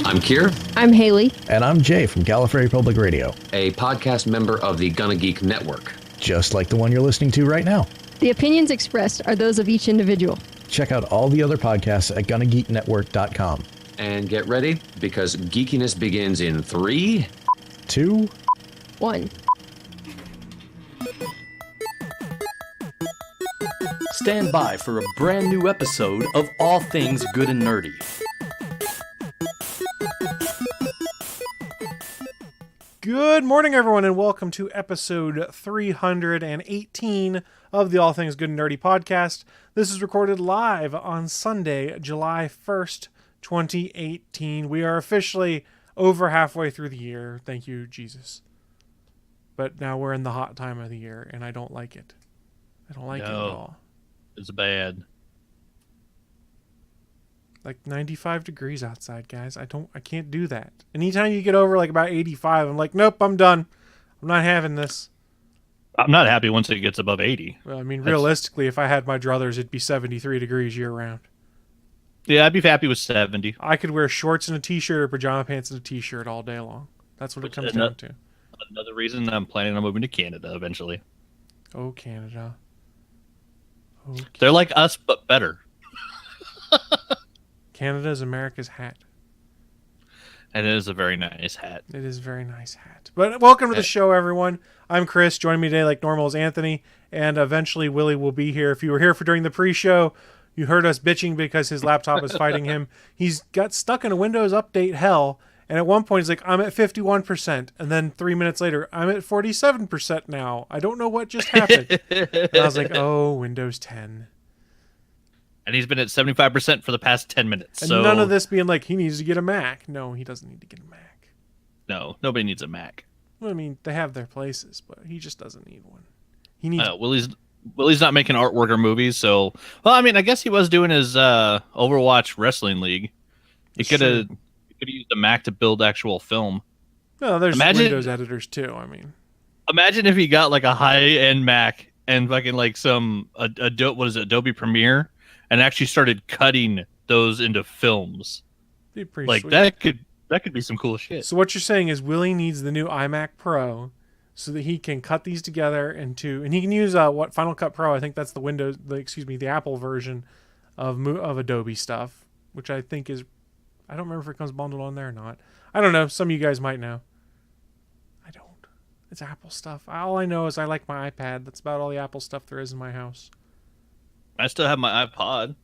I'm Kier. I'm Haley. And I'm Jay from Gallifrey Public Radio, a podcast member of the Gonna Geek Network. Just like the one you're listening to right now. The opinions expressed are those of each individual. Check out all the other podcasts at GonnaGeekNetwork.com. And get ready, because geekiness begins in 3, 2, 1. Stand by for a brand new episode of All Things Good and Nerdy. Good morning, everyone, and welcome to episode 318 of the All Things Good and Nerdy podcast. This is recorded live on Sunday, July 1st, 2018. We are officially over halfway through the year. Thank you, Jesus. But now we're in the hot time of the year, and I don't like it. I don't like it at all. It's bad. Like 95 degrees outside, guys. I can't do that. Anytime you get over like about 85, I'm like, nope, I'm done. I'm not having this. I'm not happy once it gets above 80. Well, I mean, realistically, if I had my druthers, it'd be 73 degrees year round. Yeah, I'd be happy with 70. I could wear shorts and a t-shirt or pajama pants and a t-shirt all day long. That's what it comes down to. Another reason I'm planning on moving to Canada eventually. Oh, Canada. Oh, they're like us, but better. Canada is America's hat. And it is a very nice hat. It is a very nice hat. But welcome to the show, everyone. I'm Chris. Joining me today, like normal, is Anthony. And eventually, Willie will be here. If you were here during the pre-show, you heard us bitching because his laptop is fighting him. He's got stuck in a Windows update hell. And at one point, he's like, I'm at 51%. And then 3 minutes later, I'm at 47% now. I don't know what just happened. And I was like, oh, Windows 10. And he's been at 75% for the past 10 minutes. And so none of this being like, he needs to get a Mac. No, he doesn't need to get a Mac. No, nobody needs a Mac. Well, I mean, they have their places, but he just doesn't need one. He needs. Willie's not making artwork or movies, so... Well, I mean, I guess he was doing his Overwatch Wrestling League. He could have used a Mac to build actual film. No, there's Windows editors too. I mean, imagine if he got like a high-end Mac and fucking like some Adobe Premiere, and actually started cutting those into films. Be pretty like sweet. that could be some cool shit. So what you're saying is Willie needs the new iMac Pro so that he can cut these together into, and he can use Final Cut Pro. I think that's the Apple version of Adobe stuff, which I think is. I don't remember if it comes bundled on there or not. I don't know. Some of you guys might know. I don't. It's Apple stuff. All I know is I like my iPad. That's about all the Apple stuff there is in my house. I still have my iPod.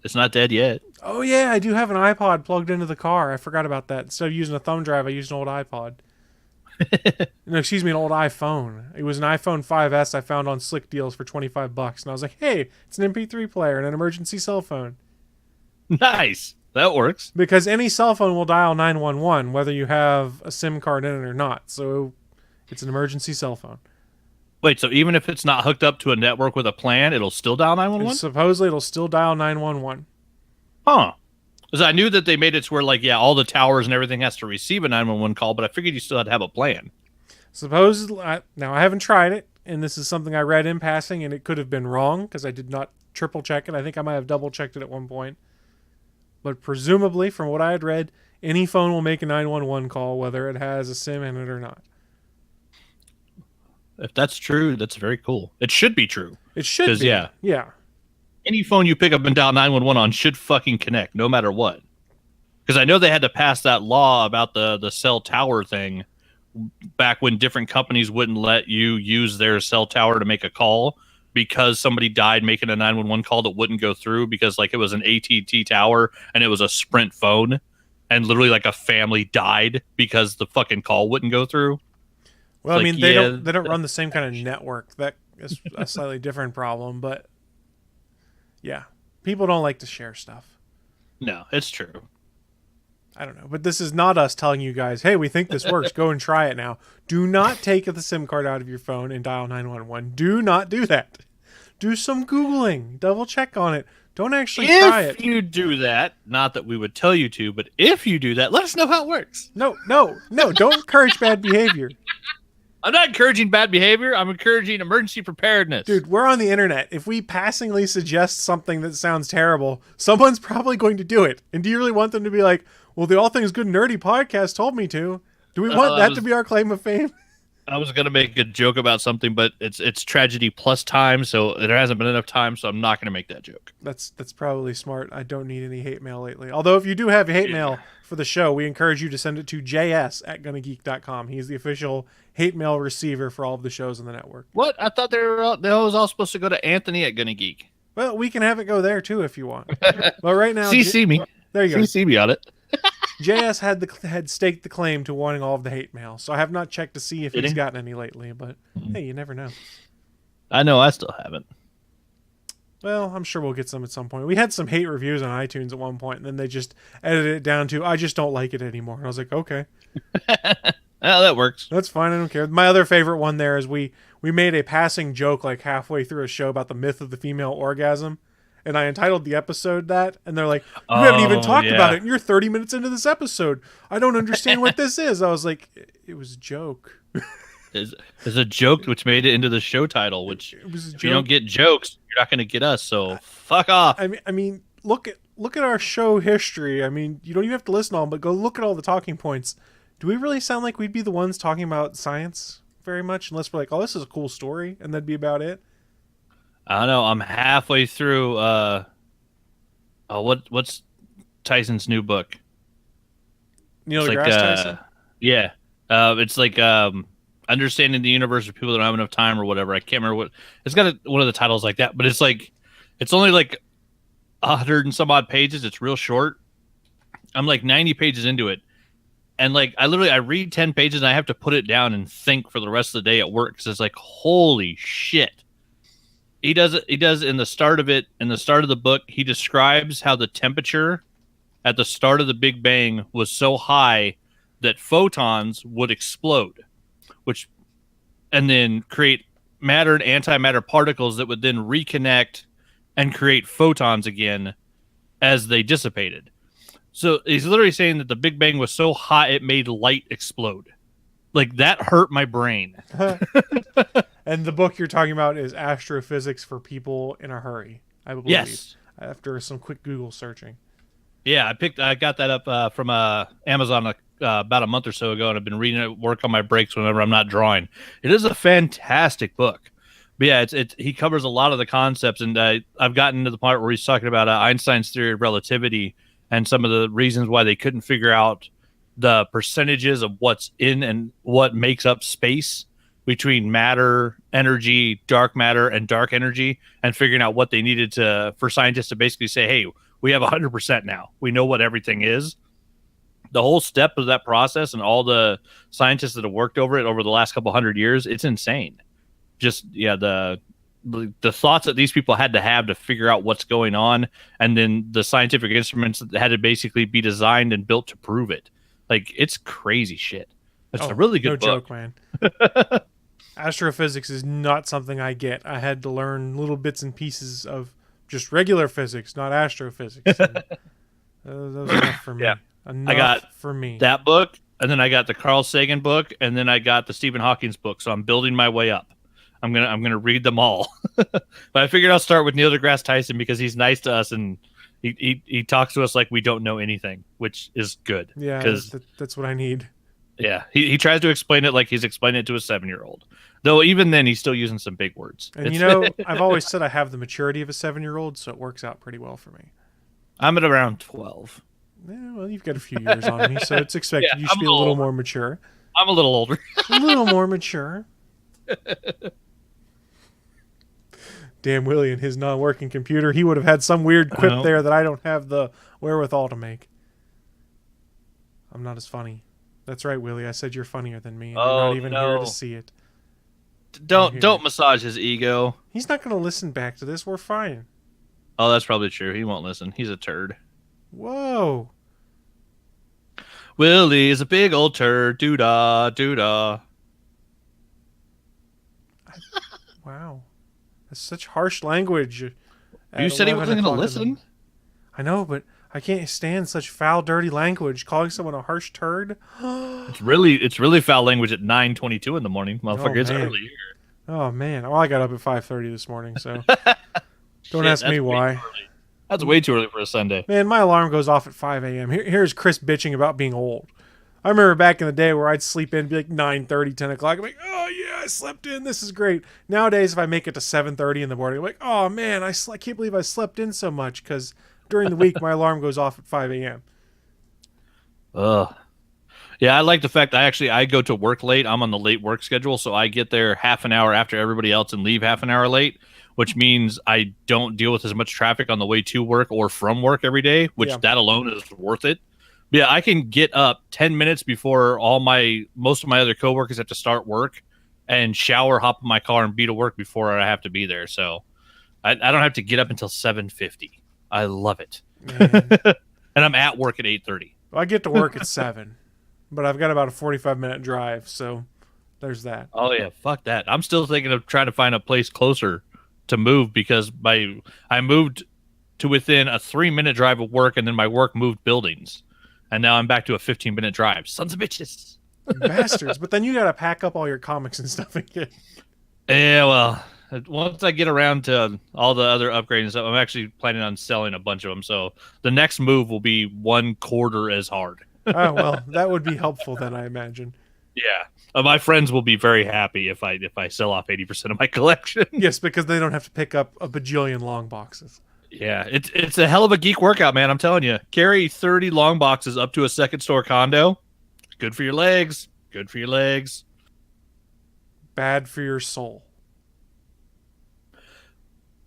It's not dead yet. Oh, yeah. I do have an iPod plugged into the car. I forgot about that. Instead of using a thumb drive, I used an old iPod. No, excuse me, an old iPhone. It was an iPhone 5S I found on Slick Deals for $25. And I was like, hey, it's an MP3 player and an emergency cell phone. Nice. That works. Because any cell phone will dial 911, whether you have a SIM card in it or not. So it's an emergency cell phone. Wait, so even if it's not hooked up to a network with a plan, it'll still dial 911? Supposedly it'll still dial 911. Huh. Because I knew that they made it to where, like, yeah, all the towers and everything has to receive a 911 call, but I figured you still had to have a plan. Supposedly, now I haven't tried it, and this is something I read in passing, and it could have been wrong because I did not triple check it. I think I might have double checked it at one point. But presumably, from what I had read, any phone will make a 911 call, whether it has a SIM in it or not. If that's true, that's very cool. It should be true. It should be. Yeah. Any phone you pick up and dial 911 on should fucking connect, no matter what. Because I know they had to pass that law about the cell tower thing back when different companies wouldn't let you use their cell tower to make a call because somebody died making a 911 call that wouldn't go through because like it was an AT&T tower and it was a Sprint phone and literally like a family died because the fucking call wouldn't go through. Well, I mean, they don't run the same kind of network. That is a slightly different problem, but yeah, people don't like to share stuff. No, it's true. I don't know, but this is not us telling you guys, hey, we think this works. Go and try it now. Do not take the SIM card out of your phone and dial 911. Do not do that. Do some Googling. Double check on it. Don't actually try it. If you do that, not that we would tell you to, but if you do that, let us know how it works. No. Don't encourage bad behavior. I'm not encouraging bad behavior. I'm encouraging emergency preparedness. Dude, we're on the internet. If we passingly suggest something that sounds terrible, someone's probably going to do it. And do you really want them to be like, well, the All Things Good Nerdy podcast told me to? Do we want that to be our claim of fame? I was gonna make a joke about something, but it's tragedy plus time, so there hasn't been enough time, so I'm not gonna make that joke. That's probably smart. I don't need any hate mail lately. Although if you do have hate mail for the show, we encourage you to send it to js@gonnageek.com. He's the official hate mail receiver for all of the shows on the network. What? I thought they was all supposed to go to Anthony at Gonna Geek. Well, we can have it go there too if you want. But right now, CC me. There you go. CC me on it. JS had staked the claim to wanting all of the hate mail, so I have not checked to see if he's gotten any lately, but hey, you never know. I know, I still haven't. Well, I'm sure we'll get some at some point. We had some hate reviews on iTunes at one point, and then they just edited it down to, I just don't like it anymore. And I was like, okay. Oh, that works. That's fine, I don't care. My other favorite one there is we made a passing joke like halfway through a show about the myth of the female orgasm. And I entitled the episode that, and they're like, you haven't even talked about it, and you're 30 minutes into this episode. I don't understand what this is. I was like, it was a joke. It's a joke which made it into the show title, which it was a joke. If you don't get jokes, you're not going to get us, so fuck off. I mean, look at our show history. I mean, you don't even have to listen to them, but go look at all the talking points. Do we really sound like we'd be the ones talking about science very much? Unless we're like, oh, this is a cool story, and that'd be about it. I don't know. I'm halfway through. What's Tyson's new book? Neil deGrasse Tyson. Yeah. It's like understanding the universe for people that don't have enough time or whatever. I can't remember what. It's got one of the titles like that, but it's like it's only like 100 and some odd pages. It's real short. I'm like 90 pages into it, and like I read 10 pages and I have to put it down and think for the rest of the day at work because it's like holy shit. He does in the start of it, in the start of the book, he describes how the temperature at the start of the Big Bang was so high that photons would explode, and then create matter and antimatter particles that would then reconnect and create photons again as they dissipated. So he's literally saying that the Big Bang was so hot it made light explode. Like, that hurt my brain. And the book you're talking about is Astrophysics for People in a Hurry, I believe. Yes. After some quick Google searching. Yeah, I got that up from Amazon about a month or so ago, and I've been reading it at work on my breaks whenever I'm not drawing. It is a fantastic book. But yeah, he covers a lot of the concepts, and I've gotten to the part where he's talking about Einstein's theory of relativity and some of the reasons why they couldn't figure out the percentages of what's in and what makes up space between matter, energy, dark matter, and dark energy, and figuring out what they needed for scientists to basically say, hey, we have 100% now. We know what everything is. The whole step of that process and all the scientists that have worked over it over the last couple hundred years, it's insane. Just, yeah, the thoughts that these people had to figure out what's going on, and then the scientific instruments that had to basically be designed and built to prove it. Like, it's crazy shit. It's a really good book. No joke, man. Astrophysics is not something I get. I had to learn little bits and pieces of just regular physics, not astrophysics. And, those are enough for me. Yeah. Enough I got for me. That book, and then I got the Carl Sagan book, and then I got the Stephen Hawking's book. So I'm building my way up. I'm gonna read them all. But I figured I'll start with Neil deGrasse Tyson because he's nice to us and he talks to us like we don't know anything, which is good. Yeah, that's what I need. Yeah, he tries to explain it like he's explaining it to a 7-year-old. Though even then, he's still using some big words. And I've always said I have the maturity of a 7-year-old, so it works out pretty well for me. I'm at around 12. Yeah, well, you've got a few years on me, so it's expected you should be a little more mature. I'm a little older. A little more mature. Damn Willie and his non-working computer. He would have had some weird quip there that I don't have the wherewithal to make. I'm not as funny. That's right, Willie. I said you're funnier than me. And you're not even here to see it. Don't massage his ego. He's not going to listen back to this. We're fine. Oh, that's probably true. He won't listen. He's a turd. Whoa. Willie is a big old turd. Doo-dah, doo-dah. Wow. That's such harsh language. You said he wasn't going to listen. I know, but I can't stand such foul, dirty language. Calling someone a harsh turd. It's really foul language at 9:22 in the morning, motherfucker. It's man. early here. Oh man! Well, I got up at 5:30 this morning, so don't ask me why. That's way too early for a Sunday. Man, my alarm goes off at 5 a.m. Here's Chris bitching about being old. I remember back in the day where I'd sleep in, be like 9:30, 10 o'clock. I'm like, oh yeah, I slept in. This is great. Nowadays, if I make it to 7:30 in the morning, I'm like, oh man, I can't believe I slept in so much, because during the week my alarm goes off at 5 a.m. Ugh. Yeah, I like the fact I go to work late. I'm on the late work schedule, so I get there half an hour after everybody else and leave half an hour late, which means I don't deal with as much traffic on the way to work or from work every day, which that alone is worth it. But yeah, I can get up 10 minutes before most of my other coworkers have to start work and shower, hop in my car, and be to work before I have to be there. So I don't have to get up until 7:50. I love it. And I'm at work at 8:30. Well, I get to work at 7, but I've got about a 45-minute drive, so there's that. Oh, yeah, fuck that. I'm still thinking of trying to find a place closer to move because I moved to within a 3-minute drive of work, and then my work moved buildings. And now I'm back to a 15-minute drive. Sons of bitches. Bastards. But then you got to pack up all your comics and stuff again. Yeah, well, once I get around to all the other upgrades and stuff, I'm actually planning on selling a bunch of them. So the next move will be 1/4 as hard. Oh, well, that would be helpful then, I imagine. Yeah. My friends will be very happy if I sell off 80% of my collection. Yes, because they don't have to pick up a bajillion long boxes. Yeah, it's a hell of a geek workout, man. I'm telling you. Carry 30 long boxes up to a second store condo. Good for your legs. Good for your legs. Bad for your soul.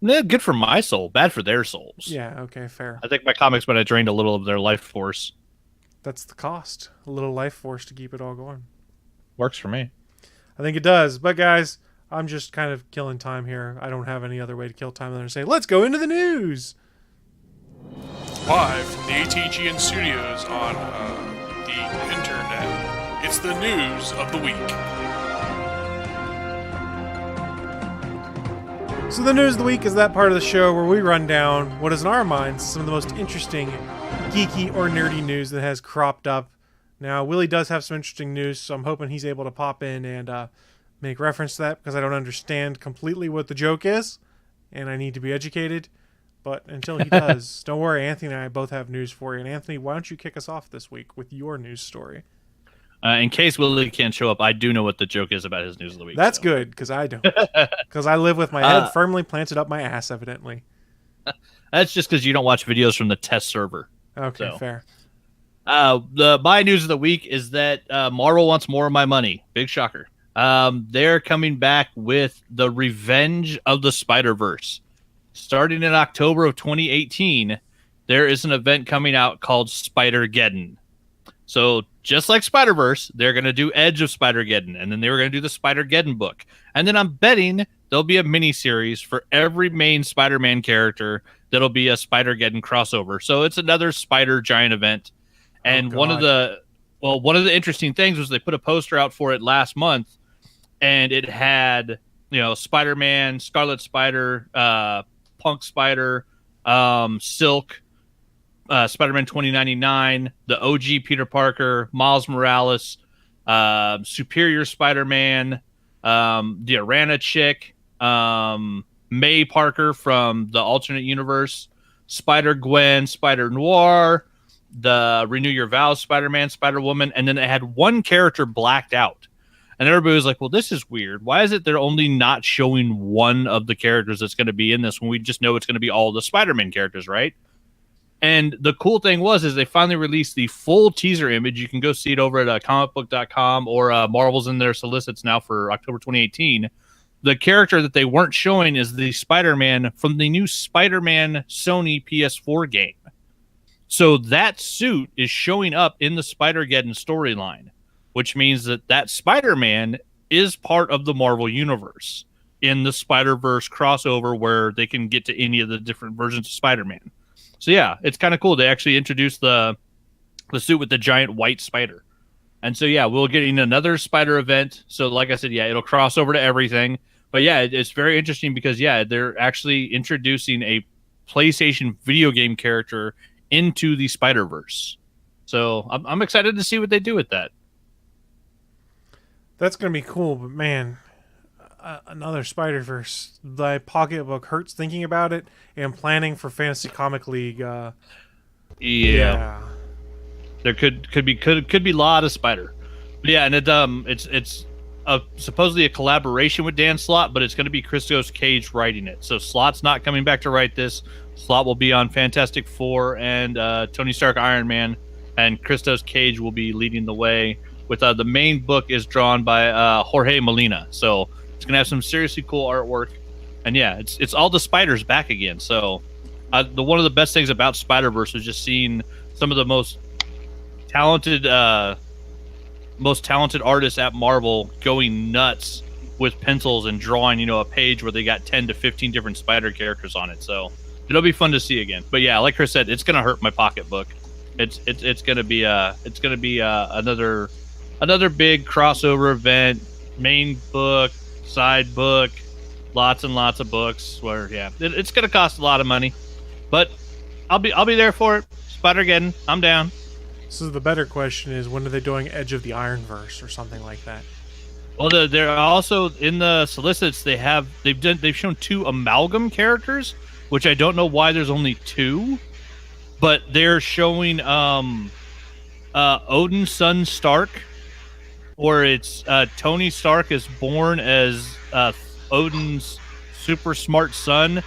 Yeah, good for my soul. Bad for their souls. Yeah, okay, fair. I think my comics might have drained a little of their life force. That's the cost. A little life force to keep it all going. Works for me. I think it does. But guys, I'm just kind of killing time here. I don't have any other way to kill time than to say, let's go into the news. Live from the ATGN studios on the internet, it's the news of the week. So the news of the week is that part of the show where we run down what is in our minds some of the most interesting geeky or nerdy news that has cropped up. Now, Willie does have some interesting news, so I'm hoping he's able to pop in and make reference to that, because I don't understand completely what the joke is, and I need to be educated. But until he does, don't worry, Anthony and I both have news for you. And Anthony, why don't you kick us off this week with your news story? In case Willie can't show up, I do know what the joke is about his news of the week. That's good, because I don't. Because I live with my head firmly planted up my ass, evidently. That's just because you don't watch videos from the test server. Okay, fair. My news of the week is that Marvel wants more of my money. Big shocker. They're coming back with the Revenge of the Spider-Verse. Starting in October of 2018, there is an event coming out called Spidergeddon. So just like Spider-Verse, they're going to do Edge of Spidergeddon, and then they were going to do the Spidergeddon book. And then I'm betting there'll be a mini-series for every main Spider-Man character that'll be a Spidergeddon crossover. So it's another Spider Giant event. And one of the interesting things was they put a poster out for it last month, and it had, Spider-Man, Scarlet Spider, Punk Spider, Silk, Spider-Man 2099, the OG Peter Parker, Miles Morales, Superior Spider-Man, the Arana chick, May Parker from the alternate universe, Spider-Gwen, Spider-Noir, the Renew Your Vows Spider-Man, Spider-Woman, and then they had one character blacked out. And everybody was like, well, this is weird. Why is it they're only not showing one of the characters that's going to be in this when we just know it's going to be all the Spider-Man characters, right? And the cool thing is they finally released the full teaser image. You can go see it over at comicbook.com or Marvel's in their solicits now for October 2018. The character that they weren't showing is the Spider-Man from the new Spider-Man Sony PS4 game. So that suit is showing up in the Spider-Geddon storyline, which means that Spider-Man is part of the Marvel Universe in the Spider-Verse crossover where they can get to any of the different versions of Spider-Man. So yeah, it's kind of cool. They actually introduced the suit with the giant white spider. And so yeah, we'll get in another Spider event. So like I said, yeah, it'll cross over to everything. But yeah, it's very interesting because yeah, they're actually introducing a PlayStation video game character into the Spider-Verse. So I'm excited to see what they do with that. That's gonna be cool, but man, another Spider-Verse. My pocketbook hurts thinking about it, and planning for Fantasy Comic League. Yeah. There could be a lot of Spider. But yeah, and it's supposedly a collaboration with Dan Slott, but it's going to be Christos Cage writing it. So Slott's not coming back to write this. Slott will be on Fantastic Four and Tony Stark Iron Man, and Christos Cage will be leading the way. With the main book is drawn by Jorge Molina, so it's gonna have some seriously cool artwork. And yeah, it's all the spiders back again. So one of the best things about Spider-Verse is just seeing some of the most talented artists at Marvel going nuts with pencils and drawing, a page where they got 10 to 15 different spider characters on it. So it'll be fun to see again. But yeah, like Chris said, it's gonna hurt my pocketbook. It's gonna be another big crossover event, main book, side book, lots and lots of books. Where it's gonna cost a lot of money, but I'll be there for it. Spidergeddon, I'm down. So the better question is, when are they doing Edge of the Ironverse or something like that? Well, they're also in the solicits. They've shown 2 amalgam characters, which I don't know why there's only 2, but they're showing Odin's son Stark, or it's Tony Stark is born as Odin's super smart son,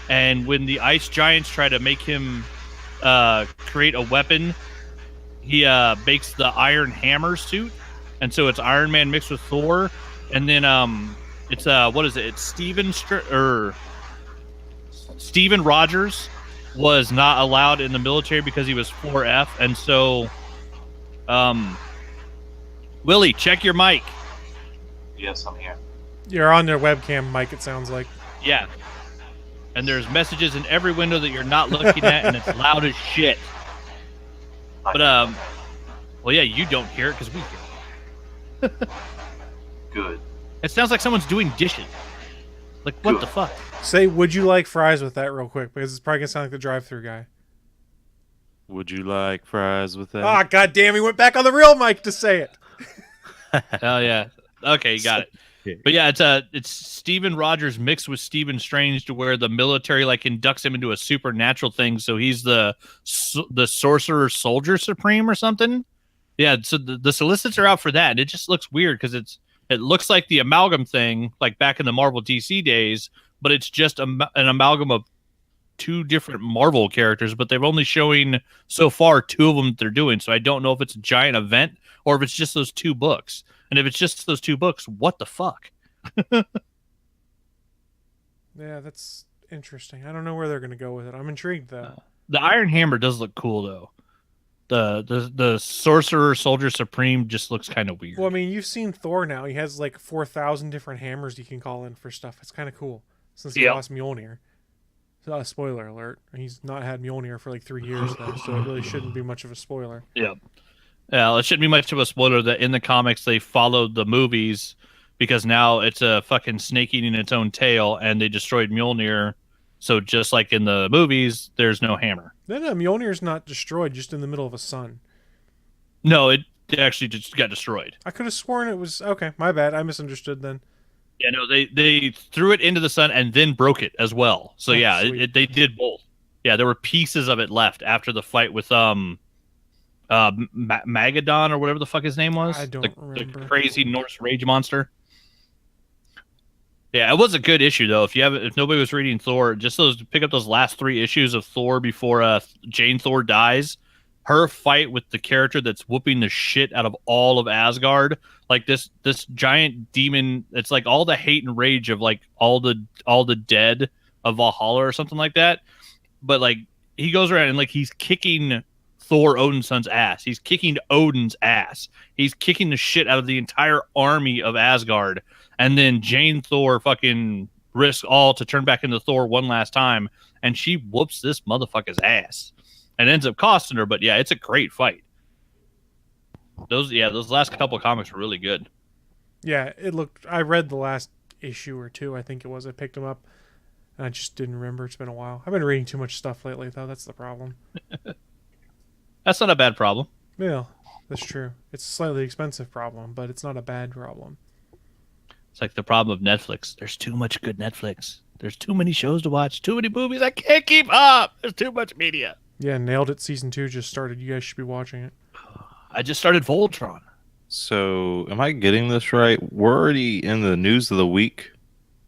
and when the ice giants try to make him create a weapon, he makes the iron hammer suit, and so it's Iron Man mixed with Thor, and then it's what is it? It's Steven Rogers was not allowed in the military because he was 4F, and so Willie, check your mic. Yes, I'm here. You're on their webcam mic, it sounds like. Yeah. And there's messages in every window that you're not looking at, and it's loud as shit. But well, yeah, you don't hear it because we hear it. Good. It sounds like someone's doing dishes. Like, what the fuck? Say, would you like fries with that real quick? Because it's probably going to sound like the drive-thru guy. Would you like fries with that? Ah, goddamn, he went back on the real mic to say it. Hell yeah. Okay, got it. But yeah, it's Steven Rogers mixed with Stephen Strange, to where the military inducts him into a supernatural thing. So he's the sorcerer soldier supreme or something. Yeah, so the solicits are out for that, and it just looks weird because it looks like the amalgam thing, like back in the Marvel DC days, but it's just an amalgam of 2 different Marvel characters. But they're only showing so far 2 of them that they're doing, so I don't know if it's a giant event or if it's just those 2 books. And if it's just those 2 books, what the fuck? Yeah, that's interesting. I don't know where they're going to go with it. I'm intrigued, though. The Iron Hammer does look cool, though. The Sorcerer Soldier Supreme just looks kind of weird. Well, I mean, you've seen Thor now. He has 4,000 different hammers you can call in for stuff. It's kind of cool. Since he lost Mjolnir. Spoiler alert. He's not had Mjolnir for 3 years, though, so it really shouldn't be much of a spoiler. Yeah. Yeah, it shouldn't be much of a spoiler that in the comics they followed the movies, because now it's a fucking snake eating its own tail, and they destroyed Mjolnir. So just like in the movies, there's no hammer. No, Mjolnir's not destroyed, just in the middle of a sun. No, it actually just got destroyed. I could have sworn it was... Okay, my bad. I misunderstood then. Yeah, no, they threw it into the sun and then broke it as well. So they did both. Yeah, there were pieces of it left after the fight with Magadon or whatever the fuck his name was. I don't remember. The crazy Norse rage monster. Yeah, it was a good issue though. If nobody was reading Thor, just pick up those last 3 issues of Thor before Jane Thor dies. Her fight with the character that's whooping the shit out of all of Asgard, this giant demon. It's like all the hate and rage of all the dead of Valhalla or something like that. But he goes around and he's kicking Thor, Odin's son's ass. He's kicking Odin's ass. He's kicking the shit out of the entire army of Asgard. And then Jane Thor fucking risks all to turn back into Thor one last time, and she whoops this motherfucker's ass. And ends up costing her, but yeah, it's a great fight. Those last couple of comics were really good. Yeah, it looked... I read the last issue or 2, I think it was. I picked them up, and I just didn't remember. It's been a while. I've been reading too much stuff lately, though. That's the problem. That's not a bad problem. Yeah, that's true. It's a slightly expensive problem, but it's not a bad problem. It's like the problem of Netflix. There's too much good Netflix. There's too many shows to watch, too many movies. I can't keep up. There's too much media. Yeah, nailed it. Season 2 just started. You guys should be watching it. I just started Voltron. So, am I getting this right? We're already in the news of the week.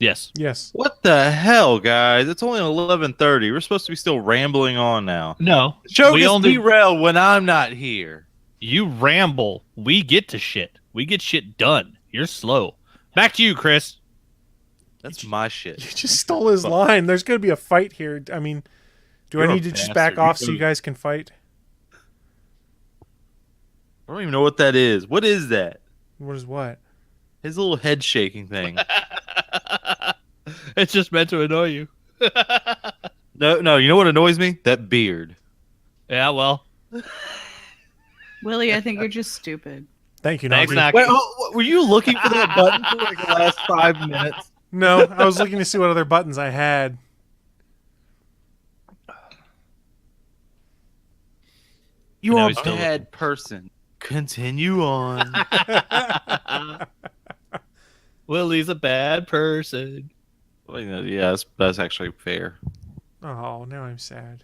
Yes. Yes. What the hell, guys? It's only 11:30. We're supposed to be still rambling on now. No. The show we gets only derailed when I'm not here. You ramble. We get to shit. We get shit done. You're slow. Back to you, Chris. That's my shit. You just stole his line. There's going to be a fight here. I mean, do I You're need a to just bastard. back off You so you guys can fight? I don't even know what that is. What is that? What is what? His little head shaking thing. It's just meant to annoy you. No. You know what annoys me? That beard. Yeah, well. Willie, I think you're just stupid. Thank you, Thanks, Nagi. Nagi. Wait, were you looking for that button for like the last 5 minutes? No, I was looking to see what other buttons I had. You Now are a he's still bad person. Continue on. Willie's a bad person. Well, yeah, that's actually fair. Oh, now I'm sad.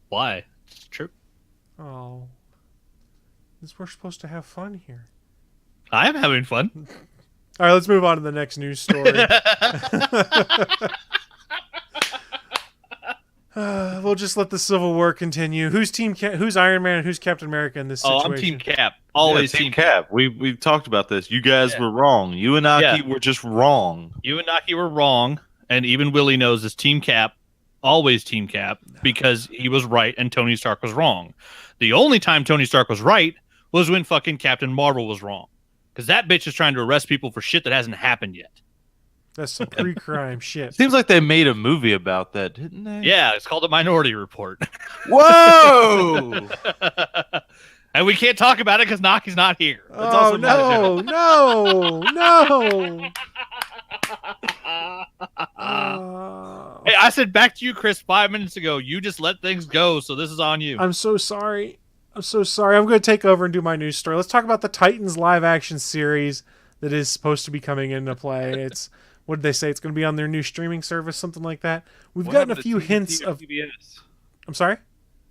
Why? It's true. Oh. We're supposed to have fun here. I'm having fun. All right, let's move on to the next news story. We'll just let the Civil War continue. Who's Iron Man and who's Captain America in this situation? Oh, I'm Team Cap. Always Yeah, Team Cap. We've talked about this. You guys were wrong. You and Aki were just wrong. You and Naki were wrong, and even Willie knows it's Team Cap. Always Team Cap, because he was right and Tony Stark was wrong. The only time Tony Stark was right was when fucking Captain Marvel was wrong. Because that bitch is trying to arrest people for shit that hasn't happened yet. That's some pre-crime shit. Seems like they made a movie about that, didn't they? Yeah, it's called a Minority Report. Whoa! And we can't talk about it because Naki's not here. That's Oh, also not a no, no. Hey, I said back to you, Chris, 5 minutes ago. You just let things go, so this is on you. I'm so sorry. I'm going to take over and do my news story. Let's talk about the Titans live-action series that is supposed to be coming into play. It's, what did they say? It's going to be on their new streaming service, something like that. We've gotten a few hints of... TBS? I'm sorry?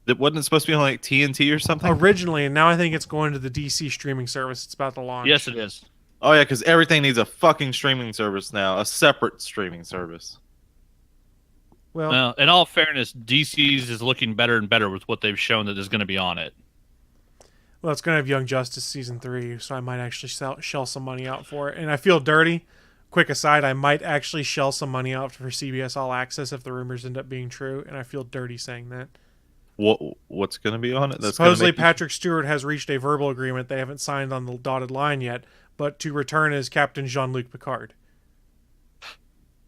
That wasn't supposed to be on like TNT or something? Originally, and now I think it's going to the DC streaming service. It's about to launch. Yes, it is. Oh, yeah, because everything needs a fucking streaming service now. A separate streaming service. Well, In all fairness, DC's is looking better and better with what they've shown that is going to be on it. Well, it's going to have Young Justice Season 3, so I might actually shell some money out for it. And I feel dirty. Quick aside, I might actually shell some money out for CBS All Access if the rumors end up being true, and I feel dirty saying that. What's going to be on it? Supposedly, Patrick Stewart has reached a verbal agreement. They haven't signed on the dotted line yet, but to return as Captain Jean-Luc Picard.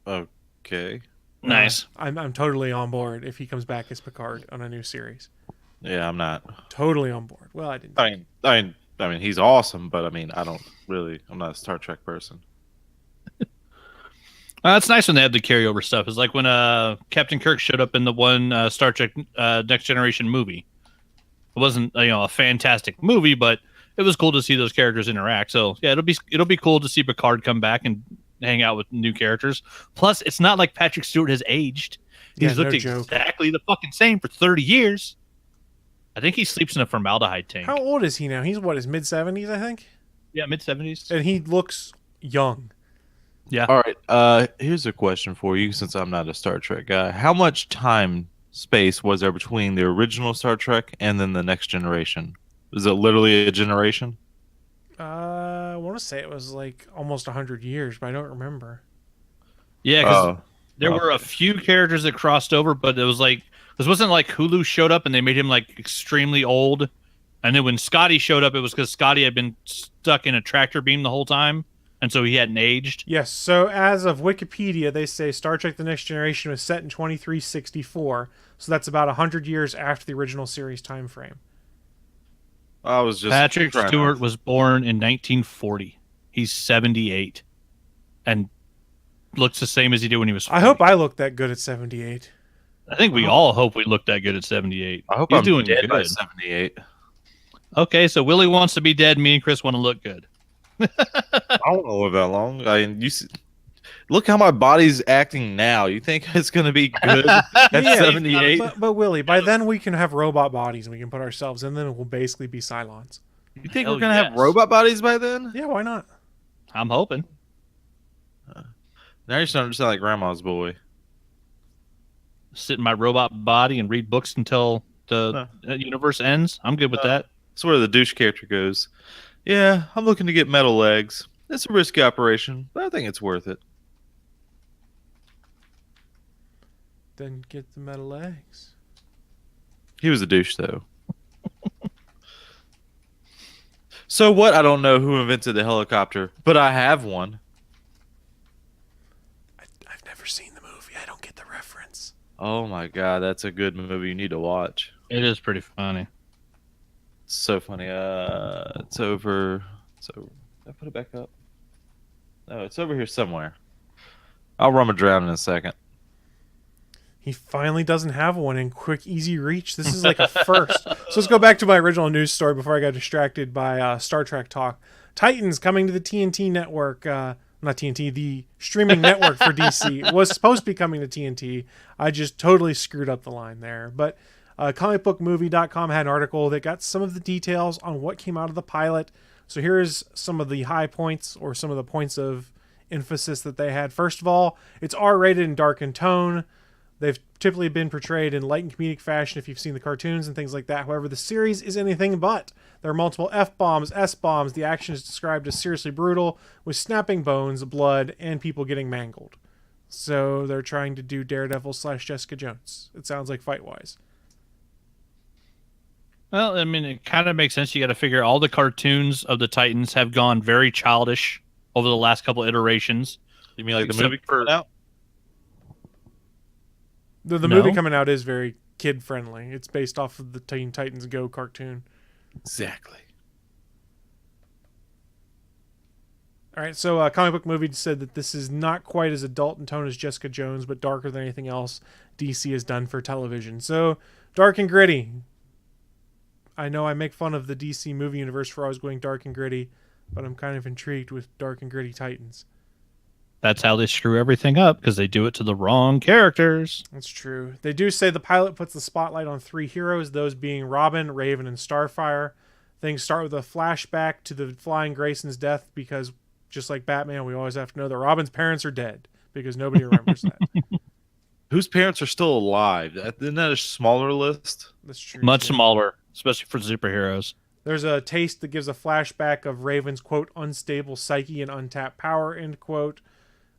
Okay. Nice. I'm totally on board if he comes back as Picard on a new series. Yeah, I'm not. Totally on board. Well, I didn't. I mean, he's awesome, but I mean, I'm not a Star Trek person. It's nice when they have the carryover stuff. It's like when Captain Kirk showed up in the one Star Trek Next Generation movie. It wasn't a fantastic movie, but it was cool to see those characters interact. So yeah, it'll be cool to see Picard come back and hang out with new characters. Plus, it's not like Patrick Stewart has aged. He's looked exactly the fucking same for 30 years. I think he sleeps in a formaldehyde tank. How old is he now? He's his mid-70s, I think. Yeah, mid-70s. And he looks young. Yeah. All right. Here's a question for you, since I'm not a Star Trek guy. How much space was there between the original Star Trek and then the Next Generation? Was it literally a generation? I want to say it was like almost 100 years, but I don't remember. Yeah, because there were a few characters that crossed over, but it was like, this wasn't like Hulu showed up and they made him like extremely old. And then when Scotty showed up, it was because Scotty had been stuck in a tractor beam the whole time. And so he hadn't aged. Yes, so as of Wikipedia, they say Star Trek The Next Generation was set in 2364. So that's about 100 years after the original series time frame. I was just Patrick Stewart was born in 1940. He's 78. And looks the same as he did when he was 40. I hope I look that good at 78. I think we all hope we look that good at 78. I hope He's I'm doing dead by good. 78. Okay, so Willie wants to be dead. Me and Chris want to look good. I don't know live that long. Look how my body's acting now. You think it's going to be good at Yeah, 78? But Willie, by then we can have robot bodies and we can put ourselves in them and we'll basically be Cylons. You think Hell we're going to yes. have robot bodies by then? Yeah, why not? I'm hoping. Now you're starting to sound like Grandma's boy. Sit in my robot body and read books until the universe ends. I'm good with that. That's where the douche character goes. Yeah, I'm looking to get metal legs. It's a risky operation, but I think it's worth it. Then get the metal legs. He was a douche, though. So what? I don't know who invented the helicopter, but I have one. I've never seen the movie. I don't get the reference. Oh my god, that's a good movie. You need to watch. It is pretty funny. It's so funny. It's over. Did I put it back up? No, it's over here somewhere. I'll rummage around in a second. He finally doesn't have one in quick, easy reach. This is like a first. So let's go back to my original news story before I got distracted by Star Trek talk. Titans coming to the TNT network. Not TNT, the streaming network for DC. It was supposed to be coming to TNT. I just totally screwed up the line there. But comicbookmovie.com had an article that got some of the details on what came out of the pilot. So here's some of the high points or some of the points of emphasis that they had. First of all, it's R-rated and dark in tone. They've typically been portrayed in light and comedic fashion if you've seen the cartoons and things like that. However, the series is anything but. There are multiple F-bombs, S-bombs. The action is described as seriously brutal, with snapping bones, blood, and people getting mangled. So they're trying to do Daredevil / Jessica Jones. It sounds like fight-wise. Well, I mean, it kind of makes sense. You got to figure all the cartoons of the Titans have gone very childish over the last couple iterations. You mean like the Except movie coming out? The movie coming out is very kid-friendly. It's based off of the Teen Titans Go cartoon. Exactly. All right, so Comic Book Movie said that this is not quite as adult in tone as Jessica Jones, but darker than anything else DC has done for television. So, dark and gritty. I know I make fun of the DC movie universe for always going dark and gritty, but I'm kind of intrigued with dark and gritty Titans. That's how they screw everything up, because they do it to the wrong characters. That's true. They do say the pilot puts the spotlight on 3 heroes, those being Robin, Raven, and Starfire. Things start with a flashback to the Flying Grayson's death, because just like Batman, we always have to know that Robin's parents are dead, because nobody remembers that. Whose parents are still alive? Isn't that a smaller list? That's true. Much too. smaller, especially for superheroes. There's a taste that gives a flashback of Raven's, quote, unstable psyche and untapped power, end quote.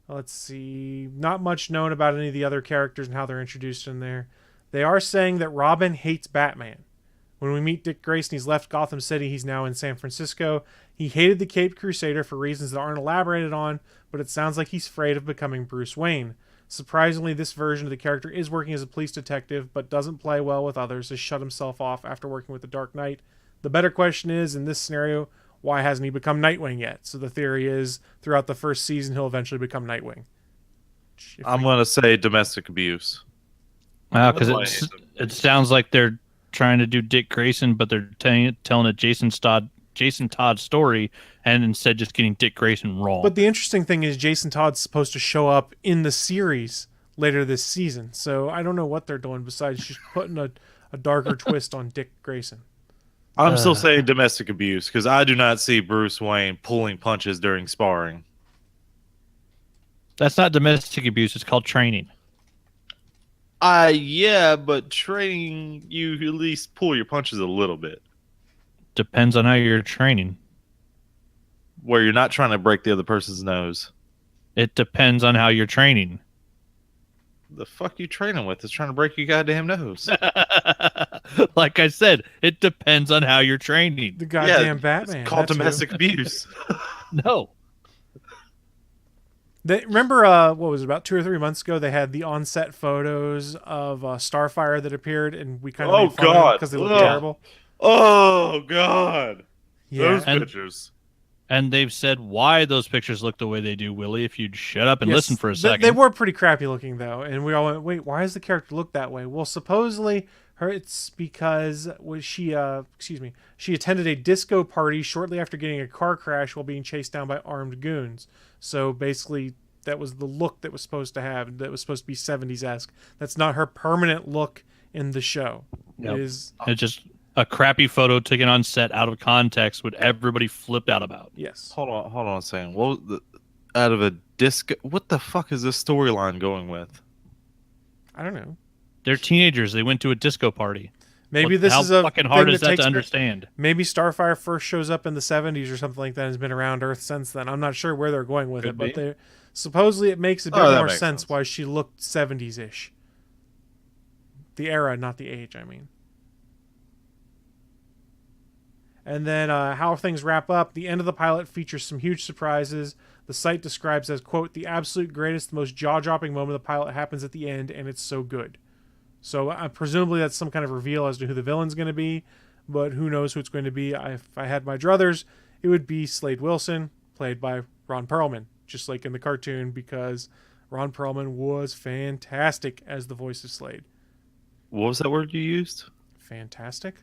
Let's see. Not much known about any of the other characters and how they're introduced in there. They are saying that Robin hates Batman. When we meet Dick Grayson, he's left Gotham City. He's now in San Francisco. He hated the Caped Crusader for reasons that aren't elaborated on, but it sounds like he's afraid of becoming Bruce Wayne. Surprisingly, this version of the character is working as a police detective, but doesn't play well with others, has shut himself off after working with the Dark Knight. The better question is, in this scenario, why hasn't he become Nightwing yet? So the theory is, throughout the first season, he'll eventually become Nightwing. I'm going to say domestic abuse. Because it sounds like they're trying to do Dick Grayson, but they're telling a Jason Todd story, and instead just getting Dick Grayson wrong. But the interesting thing is Jason Todd's supposed to show up in the series later this season. So I don't know what they're doing besides just putting a darker twist on Dick Grayson. I'm still saying domestic abuse because I do not see Bruce Wayne pulling punches during sparring. That's not domestic abuse. It's called training. Yeah, but training, you at least pull your punches a little bit. Depends on how you're training. Where you're not trying to break the other person's nose. It depends on how you're training. The fuck you training with is trying to break your goddamn nose. Like I said, it depends on how you're training. The goddamn Batman. It's called domestic abuse. No. Remember, what was it, about 2 or 3 months ago, they had the on-set photos of Starfire that appeared, and we kind of made fun of them because they look terrible. Oh, God. Yeah. Those pictures. And they've said why those pictures look the way they do, Willie, if you'd shut up and Yes, listen for a second. They were pretty crappy looking, though. And we all went, wait, why does the character look that way? Well, supposedly, it's because she attended a disco party shortly after getting a car crash while being chased down by armed goons. So basically, that was the look that was supposed to have. That was supposed to be 70s-esque. That's not her permanent look in the show. Nope. It's just a crappy photo taken on set out of context, what everybody flipped out about. Yes. Hold on a second. What was out of a disco? What the fuck is this storyline going with? I don't know. They're teenagers. They went to a disco party. Maybe this is a fucking hard thing is that takes to understand? Maybe Starfire first shows up in the 70s or something like that and has been around Earth since then. I'm not sure where they're going with Could it, but be. supposedly it makes a bit that more makes sense sense. why she looked 70s-ish. The era, not the age, I mean. And then how things wrap up. The end of the pilot features some huge surprises. The site describes as, quote, the absolute greatest, most jaw-dropping moment of the pilot happens at the end, and it's so good. So presumably that's some kind of reveal as to who the villain's going to be, but who knows who it's going to be. If I had my druthers, it would be Slade Wilson, played by Ron Perlman, just like in the cartoon, because Ron Perlman was fantastic as the voice of Slade. What was that word you used? Fantastic?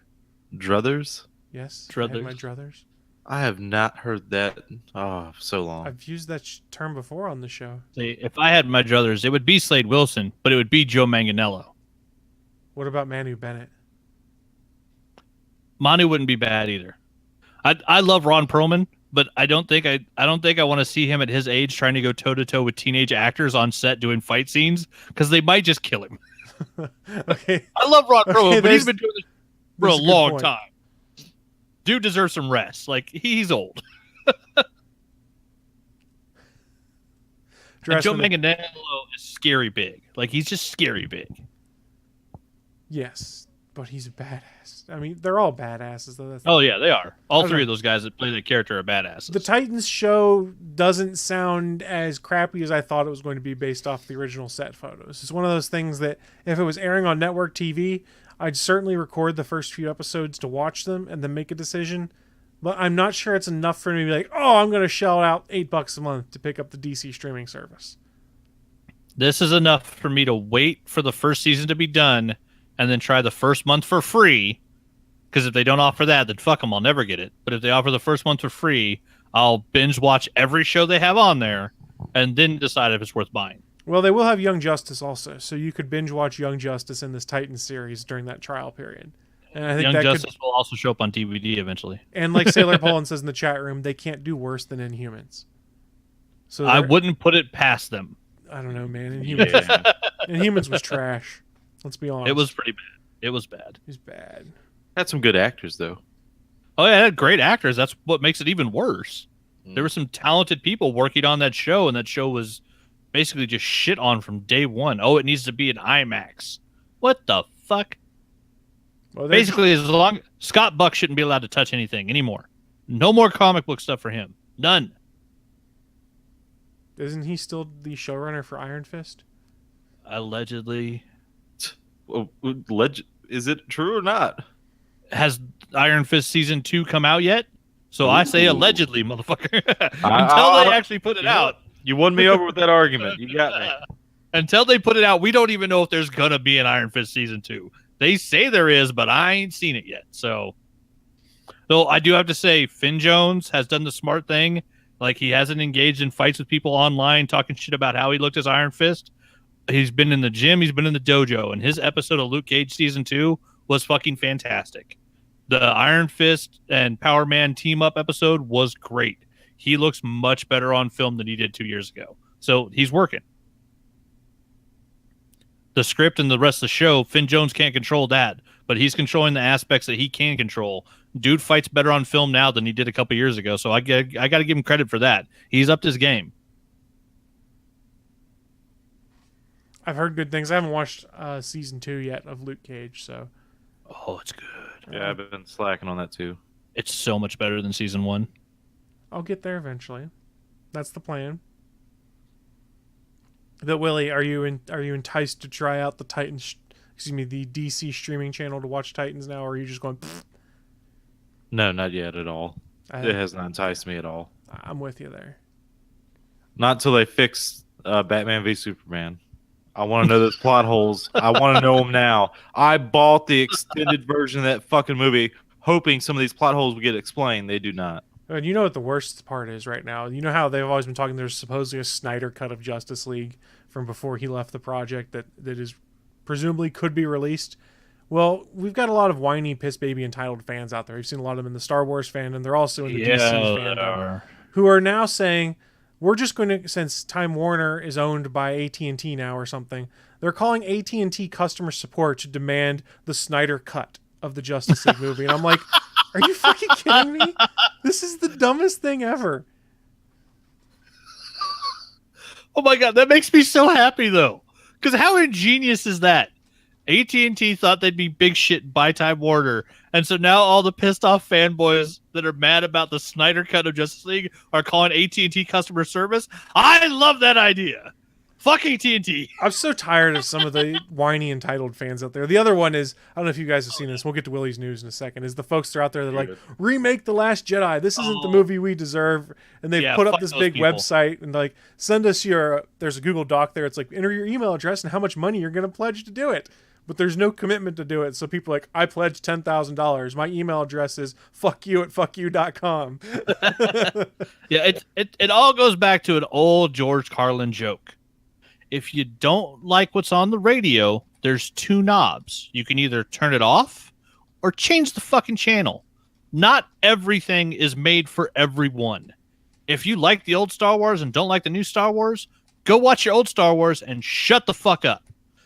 Druthers? Yes, Druthers. I had my druthers. I have not heard that. Oh, so long. I've used that term before on the show. See, if I had my druthers, it would be Slade Wilson, but it would be Joe Manganiello. What about Manu Bennett? Manu wouldn't be bad either. I love Ron Perlman, but I don't think I want to see him at his age trying to go toe to toe with teenage actors on set doing fight scenes because they might just kill him. Okay. I love Ron Perlman, Okay, but he's been doing this for a there's a good long point. time. Dude deserves some rest. Like he's old. And Joe Dressman- Manganiello is scary big. Like he's just scary big. Yes, but he's a badass. I mean, they're all badasses, though. That's Oh yeah, they are. All Okay. three of those guys that play that character are badasses. The Titans show doesn't sound as crappy as I thought it was going to be based off the original set photos. It's one of those things that if it was airing on network TV, I'd certainly record the first few episodes to watch them and then make a decision. But I'm not sure it's enough for me to be like, oh, I'm going to shell out $8 a month to pick up the DC streaming service. This is enough for me to wait for the first season to be done and then try the first month for free. Because if they don't offer that, then fuck them, I'll never get it. But if they offer the first month for free, I'll binge watch every show they have on there and then decide if it's worth buying. Well, they will have Young Justice also, so you could binge watch Young Justice in this Titans series during that trial period. And I think Young that Justice will also show up on DVD eventually. and like Sailor Poland says in the chat room, they can't do worse than Inhumans. So I they're- wouldn't put it past them. I don't know, man. Inhumans was trash. Let's be honest. It was pretty bad. It was bad. It was bad. Had some good actors though. Oh yeah, it had great actors. That's what makes it even worse. There were some talented people working on that show, and that show was basically just shit on from day one. Oh, it needs to be an IMAX. What the fuck? Well, there's- Basically, as long Scott Buck shouldn't be allowed to touch anything anymore. No more comic book stuff for him. None. isn't he still the showrunner for Iron Fist? Allegedly. Is it true or not? Has Iron Fist season 2 come out yet? So I say allegedly, motherfucker. Until I- they actually put it out. You won me over with that argument. You got me. Until they put it out, we don't even know if there's gonna be an Iron Fist season 2. They say there is, but I ain't seen it yet. So, though I do have to say, Finn Jones has done the smart thing. Like he hasn't engaged in fights with people online, talking shit about how he looked as Iron Fist. He's been in the gym, he's been in the dojo, and his episode of Luke Cage season 2 was fucking fantastic. The Iron Fist and Power Man team up episode was great. He looks much better on film than he did 2 years ago. So he's working. The script and the rest of the show, Finn Jones can't control that, but he's controlling the aspects that he can control. Dude fights better on film now than he did a couple years ago, so I got to give him credit for that. He's upped his game. I've heard good things. I haven't watched season 2 yet of Luke Cage, so Oh, it's good. Yeah, I've been slacking on that too. It's so much better than season 1. I'll get there eventually. That's the plan. But Willie, are you enticed to try out the the DC streaming channel to watch Titans now, or are you just going? Pfft? No, not yet at all. It has not enticed me at all. I'm with you there. Not till they fix Batman v Superman. I want to know those plot holes. I want to know them now. I bought the extended version of that fucking movie, hoping some of these plot holes would get explained. They do not. And you know what the worst part is right now? You know how they've always been talking, there's supposedly a Snyder cut of Justice League from before he left the project that is presumably could be released. Well, we've got a lot of whiny, piss baby entitled fans out there. We've seen a lot of them in the Star Wars fandom. They're also in the DC fandom. Who are now saying, we're just going to, since Time Warner is owned by AT&T now or something, they're calling AT&T customer support to demand the Snyder cut of the Justice League movie. And I'm like, are you fucking kidding me? This is the dumbest thing ever. Oh my God, that makes me so happy though. Because how ingenious is that? AT&T thought they'd be big shit by Time Warner, and so now all the pissed off fanboys that are mad about the Snyder cut of Justice League are calling AT&T customer service. I love that idea. Fuck AT&T. I'm so tired of some of the whiny entitled fans out there. The other one is, I don't know if you guys have seen this, we'll get to Willie's news in a second, is the folks that are out there that are like, remake The Last Jedi. This isn't the movie we deserve. And they've put up this big website and like, send us there's a Google Doc there. It's like, enter your email address and how much money you're going to pledge to do it. But there's no commitment to do it. So people are like, I pledged $10,000. My email address is fuckyou@fuckyou.com. Yeah, it all goes back to an old George Carlin joke. If you don't like what's on the radio, there's two knobs. You can either turn it off or change the fucking channel. Not everything is made for everyone. If you like the old Star Wars and don't like the new Star Wars, go watch your old Star Wars and shut the fuck up.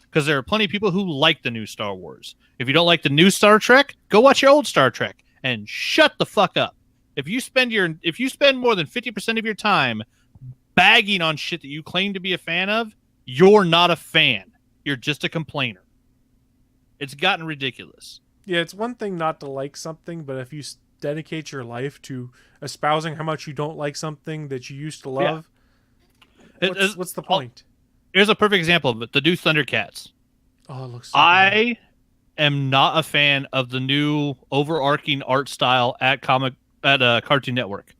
Because there are plenty of people who like the new Star Wars. If you don't like the new Star Trek, go watch your old Star Trek and shut the fuck up. If you spend more than 50% of your time bagging on shit that you claim to be a fan of, you're not a fan. You're just a complainer. It's gotten ridiculous. Yeah, it's one thing not to like something, but if you dedicate your life to espousing how much you don't like something that you used to love, what's the point? Here's a perfect example of it. The new Thundercats. Oh, it looks so I am not a fan of the new overarching art style at Cartoon Network.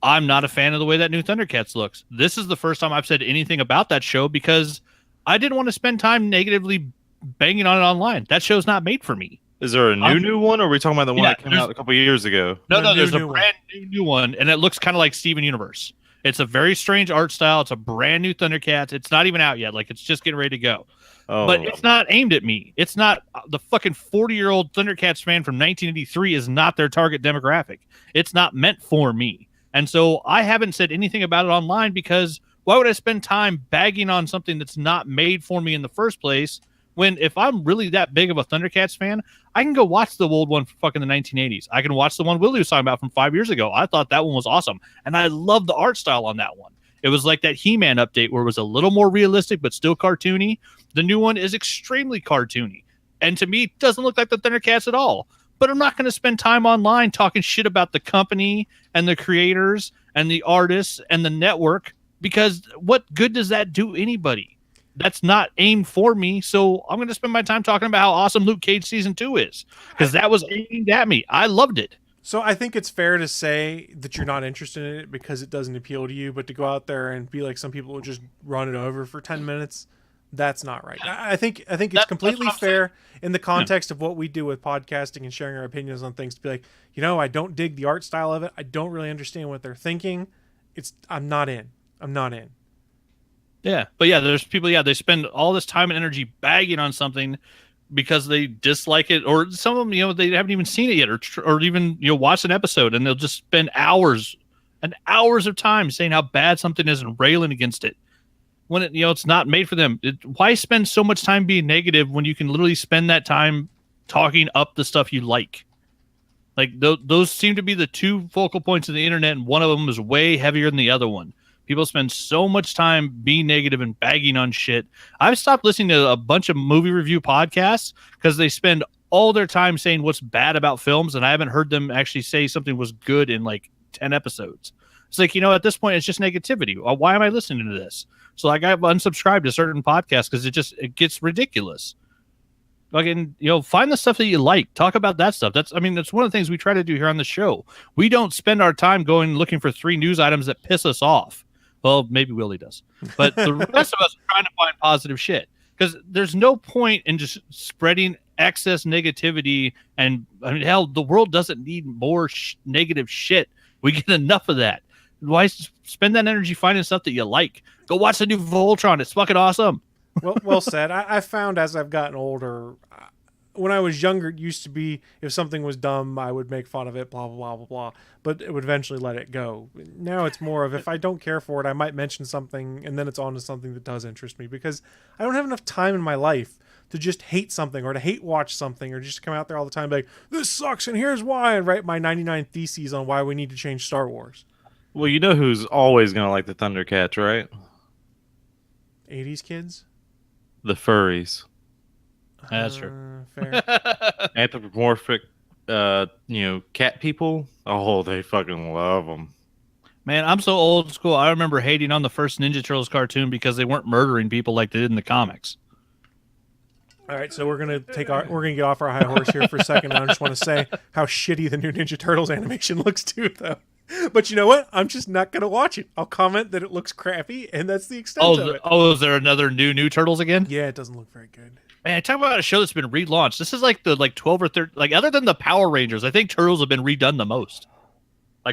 I'm not a fan of the way that new Thundercats looks. This is the first time I've said anything about that show because I didn't want to spend time negatively banging on it online. That show's not made for me. Is there a new one, or are we talking about the one that came out a couple years ago? No, there's a brand new one, and it looks kind of like Steven Universe. It's a very strange art style. It's a brand new Thundercats. It's not even out yet. Like, it's just getting ready to go. Oh. But it's not aimed at me. It's not the fucking 40-year-old Thundercats fan from 1983 is not their target demographic. It's not meant for me. And so I haven't said anything about it online because why would I spend time bagging on something that's not made for me in the first place when if I'm really that big of a Thundercats fan, I can go watch the old one from fucking the 1980s. I can watch the one Willie was talking about from 5 years ago. I thought that one was awesome. And I love the art style on that one. It was like that He-Man update where it was a little more realistic but still cartoony. The new one is extremely cartoony. And to me, it doesn't look like the Thundercats at all. But I'm not going to spend time online talking shit about the company and the creators and the artists and the network because what good does that do anybody? That's not aimed for me, so I'm going to spend my time talking about how awesome Luke Cage Season 2 is, because that was aimed at me. I loved it. So I think it's fair to say that you're not interested in it because it doesn't appeal to you, but to go out there and be like some people who just run it over for 10 minutes, that's not right. I think it's completely fair in the context of what we do with podcasting and sharing our opinions on things to be like, I don't dig the art style of it. I don't really understand what they're thinking. I'm not in. Yeah, but there's people, they spend all this time and energy bagging on something because they dislike it, or some of them, they haven't even seen it yet, or even, watched an episode, and they'll just spend hours and hours of time saying how bad something is and railing against it when it, it's not made for them. Why spend so much time being negative when you can literally spend that time talking up the stuff you like? Like those seem to be the two focal points of the internet, and one of them is way heavier than the other one. People spend so much time being negative and bagging on shit. I've stopped listening to a bunch of movie review podcasts because they spend all their time saying what's bad about films, and I haven't heard them actually say something was good in like 10 episodes. It's like, at this point, it's just negativity. Why am I listening to this? So like I've unsubscribed to certain podcasts because it gets ridiculous. Fucking, find the stuff that you like. Talk about that stuff. That's one of the things we try to do here on the show. We don't spend our time going looking for 3 news items that piss us off. Well, maybe Willie does, but the rest of us are trying to find positive shit, because there's no point in just spreading excess negativity. And hell, the world doesn't need more negative shit. We get enough of that. Why spend that energy finding stuff that you like? Go watch the new Voltron. It's fucking awesome. Well said. I found as I've gotten older, when I was younger, it used to be if something was dumb, I would make fun of it, blah, blah, blah, blah, blah. But it would eventually let it go. Now it's more of if I don't care for it, I might mention something, and then it's on to something that does interest me, because I don't have enough time in my life to just hate something or to hate watch something or just come out there all the time and be like, this sucks and here's why, and write my 99 theses on why we need to change Star Wars. Well, you know who's always going to like the Thundercats, right? 80s kids? The furries. That's true. Fair. Anthropomorphic, cat people. Oh, they fucking love them. Man, I'm so old school. I remember hating on the first Ninja Turtles cartoon because they weren't murdering people like they did in the comics. All right, so we're gonna get off our high horse here for a second. I just want to say how shitty the new Ninja Turtles animation looks too, though. But you know what? I'm just not gonna watch it. I'll comment that it looks crappy, and that's the extent of it. Oh, is there another new Turtles again? Yeah, it doesn't look very good. Man, talk about a show that's been relaunched. This is like the 12 or 13. Other than the Power Rangers, I think Turtles have been redone the most.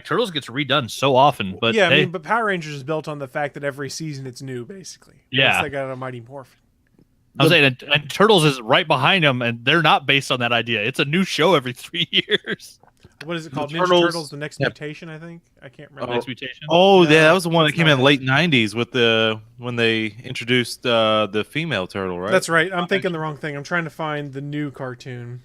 Turtles gets redone so often, but yeah, but Power Rangers is built on the fact that every season it's new, basically. Yeah, they got a Mighty Morphin. I was saying, and Turtles is right behind them, and they're not based on that idea. It's a new show every 3 years. What is it called? Ninja Turtles: The Next Mutation, I think. I can't remember. Next Mutation. Oh, yeah, that was the one that came in late '90s with when they introduced the female turtle, right? That's right. I'm thinking the wrong thing. I'm trying to find the new cartoon.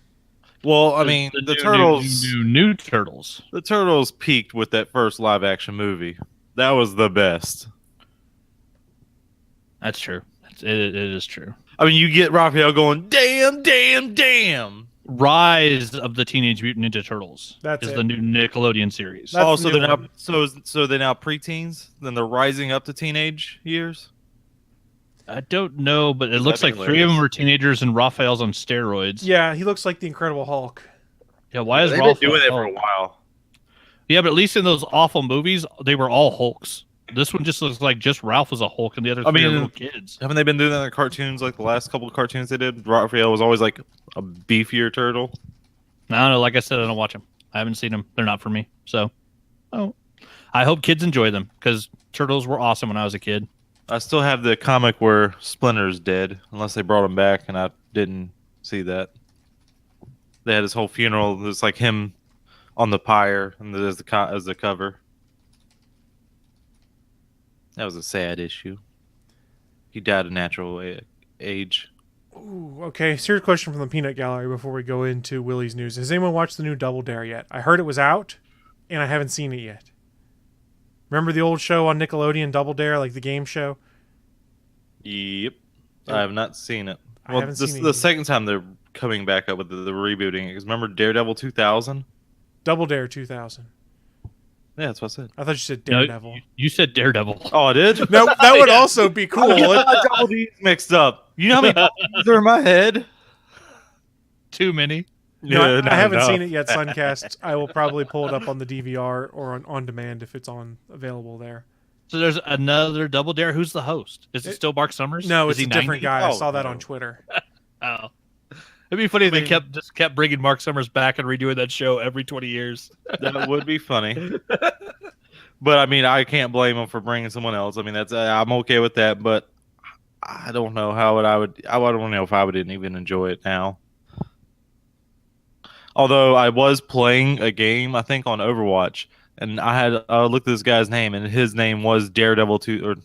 Well, I mean, the Turtles, new Turtles. The Turtles peaked with that first live-action movie. That was the best. That's true. It is true. I mean, you get Raphael going, damn, damn, damn. Rise of the Teenage Mutant Ninja Turtles. That's the new Nickelodeon series. So they're now they're now preteens. Then they're rising up to teenage years. I don't know, but it looks like 3 of them are teenagers, and Raphael's on steroids. Yeah, he looks like the Incredible Hulk. Yeah, why is They've Raphael been doing it for a while? Yeah, but at least in those awful movies, they were all Hulks. This one just looks like just Ralph was a Hulk, and the other 3 are little kids. Haven't they been doing that in their cartoons? Like the last couple of cartoons they did, Raphael was always like a beefier turtle. I don't know. Like I said, I don't watch them. I haven't seen them. They're not for me. So, I hope kids enjoy them, because Turtles were awesome when I was a kid. I still have the comic where Splinter's dead, unless they brought him back, and I didn't see that. They had his whole funeral. It's like him on the pyre, and as the cover. That was a sad issue. He died a natural age. Ooh, okay, serious question from the Peanut Gallery before we go into Willie's news. Has anyone watched the new Double Dare yet? I heard it was out, and I haven't seen it yet. Remember the old show on Nickelodeon, Double Dare, like the game show? Yep. I have not seen it. I haven't seen it the second time they're coming back up with the rebooting. Because remember Daredevil 2000? Double Dare 2000. Yeah, that's what I said. I thought you said Daredevil. No, you said Daredevil. Oh, I did? No, that would also be cool. I double D's mixed up. You know how many D's are in my head? Too many. No, I haven't seen it yet, Suncast. I will probably pull it up on the DVR or on demand if it's available there. So there's another Double Dare. Who's the host? Is it still Mark Summers? No, Is it's a he different 90? guy. I saw that on Twitter. Oh. It'd be funny if they kept bringing Mark Summers back and redoing that show every 20 years. That would be funny. But I mean, I can't blame him for bringing someone else. I mean, that's I'm okay with that. But I don't know how I don't know if I would even enjoy it now. Although I was playing a game, I think on Overwatch, and I looked at this guy's name, and his name was Double Dare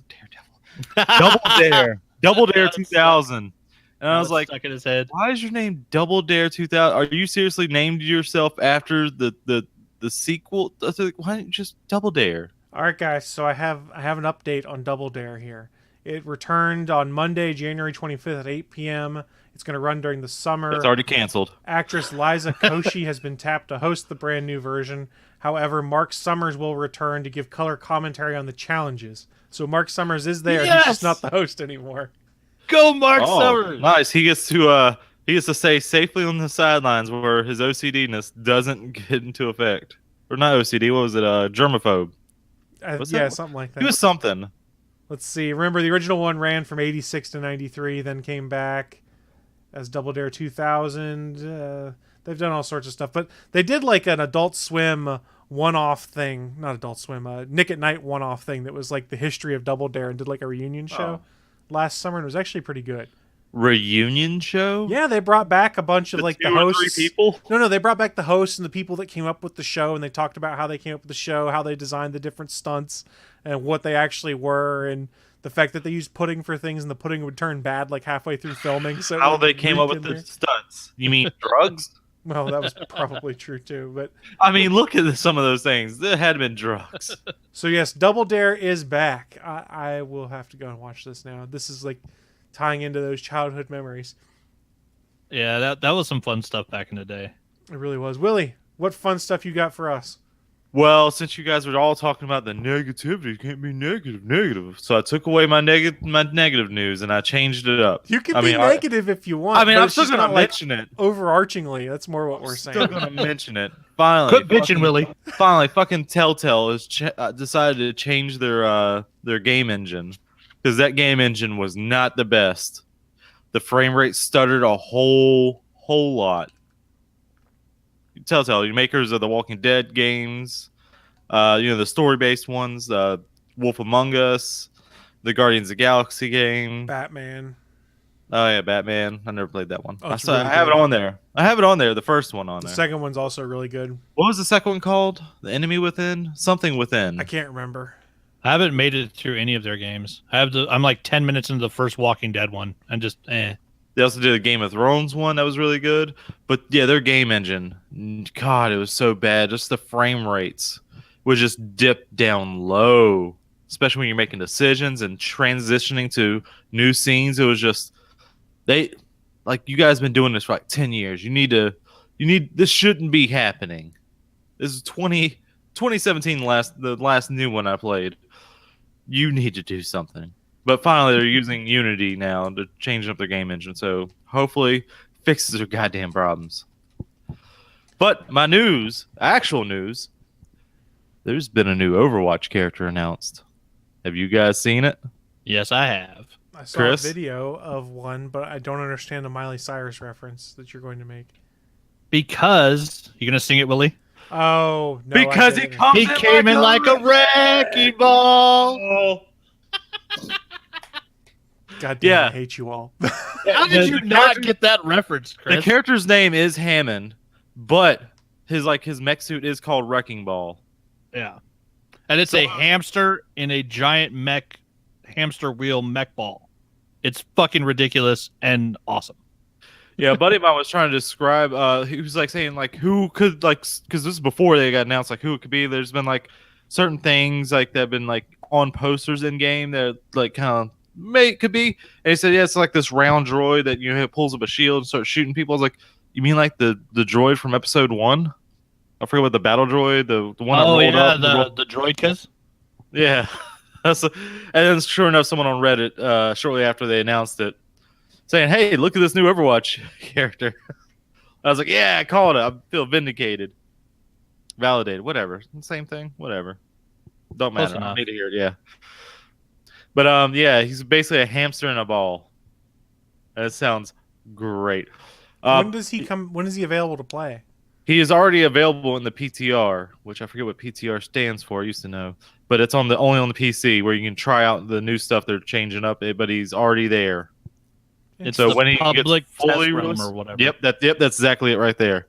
2000. And I was like, stuck in his head. Why is your name Double Dare 2000? Are you seriously named yourself after the sequel? Why don't you just Double Dare? All right, guys. So I have an update on Double Dare here. It returned on Monday, January 25th at 8 p.m. It's going to run during the summer. It's already canceled. Actress Liza Koshy has been tapped to host the brand new version. However, Mark Summers will return to give color commentary on the challenges. So Mark Summers is there. Yes! He's just not the host anymore. Go Mark Summers! Nice. He gets to He has to stay safely on the sidelines where his OCD-ness doesn't get into effect. Or not OCD, what was it? Germaphobe. What's Yeah, that? something like that. He was something. Let's see. Remember, the original one ran from 86 to 93, then came back as Double Dare 2000. They've done all sorts of stuff. But they did like an Adult Swim one-off thing. Not Adult Swim. Nick at Night one-off thing that was like the history of Double Dare and did like a reunion show last summer. And it was actually pretty good. Reunion show? Yeah, they brought back a bunch of like the hosts. 3 people? No, they brought back the hosts and the people that came up with the show, and they talked about how they came up with the show, how they designed the different stunts, and what they actually were, and the fact that they used pudding for things, and the pudding would turn bad like halfway through filming. So How they came up with the stunts? You mean drugs? Well, that was probably true too, but I mean, look at some of those things. There had been drugs. so yes, Double Dare is back. I will have to go and watch this now. This is like tying into those childhood memories. Yeah, that was some fun stuff back in the day. It really was. Willie, what fun stuff you got for us? Well, since you guys were all talking about the negativity, you can't be negative. So I took away my negative news and I changed it up. You can be negative if you want. I mean, but I'm it's still just going to not, like, mention it. Overarchingly, that's more what we're saying. Still going to mention it. Finally. Quit bitching, Willie. Finally, fucking Telltale has decided to change their game engine. Because that game engine was not the best. The frame rate stuttered a whole lot. Telltale, you makers of the Walking Dead games, the story-based ones, Wolf Among Us, the Guardians of the Galaxy game, Batman. Oh yeah, Batman. I never played that one. Oh, I it's really have good. it on there. I have it on there. The first one on The there. second one's also really good. What was the second one called? The Enemy Within? Something Within. I can't remember. I haven't made it through any of their games. I'm like 10 minutes into the first Walking Dead one, and just They also did a Game of Thrones one that was really good. But yeah, their game engine, God, it was so bad. Just the frame rates would just dip down low, especially when you're making decisions and transitioning to new scenes. It was just you guys been doing this for like 10 years. This shouldn't be happening. This is 2017, the last new one I played. You need to do something. But finally, they're using Unity now to change up their game engine. So hopefully fixes their goddamn problems. But my actual news, there's been a new Overwatch character announced. Have you guys seen it? yes, I have. I saw Chris? a video of one, but I don't understand the Miley Cyrus reference that you're going to make. Because you gonna sing it, Willie? Oh, no. Because he comes He came in like a wrecking ball. God damn, Yeah. I hate you all. How did you not get that reference, Chris? The character's name is Hammond, but his mech suit is called Wrecking Ball. Yeah, and it's a hamster in a giant hamster wheel mech ball. It's fucking ridiculous and awesome. Yeah, a buddy of mine was trying to describe. He was saying who could because this is before they got announced who it could be. There's been certain things that have been on posters in game that kind of could be. And he said, yeah, it's this round droid that it pulls up a shield and starts shooting people. I was like, you mean the droid from episode 1? I forget what the battle droid, the one. Oh that rolled yeah, up, the droidkas. Yeah. And then sure enough, someone on Reddit shortly after they announced it saying, hey, look at this new Overwatch character. I was like, yeah, I called it. I feel vindicated. Validated. Whatever. Same thing. Whatever. Don't Close matter. I enough. need to hear it. Yeah. But yeah, he's basically a hamster in a ball. That sounds great. When does he come? When is he available to play? He is already available in the PTR, which I forget what PTR stands for. I used to know, but it's only on the PC where you can try out the new stuff they're changing up. But he's already there. It's So the when he public gets fully test room released, or whatever. Yep, that's exactly it right there.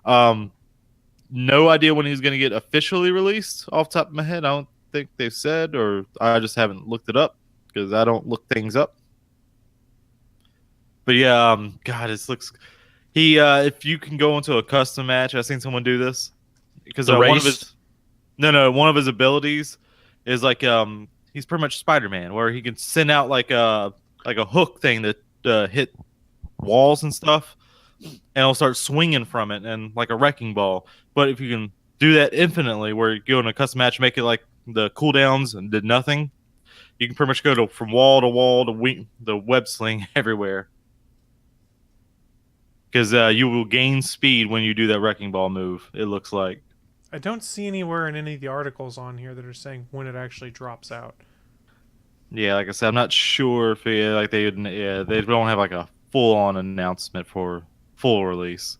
No idea when he's going to get officially released off the top of my head. I don't think they've said, or I just haven't looked it up because I don't look things up. But yeah, God, it looks. If you can go into a custom match, I've seen someone do this because The one of race? one of his abilities is he's pretty much Spider-Man, where he can send out a hook thing that hit walls and stuff, and it'll start swinging from it and like a wrecking ball. But if you can do that infinitely, where you go in a custom match, make it like the cooldowns and did nothing, you can pretty much go from wall to wall to the web sling everywhere. because you will gain speed when you do that wrecking ball move. It looks like. I don't see anywhere in any of the articles on here that are saying when it actually drops out. Yeah, like I said, I'm not sure if they don't have like a full-on announcement for full release.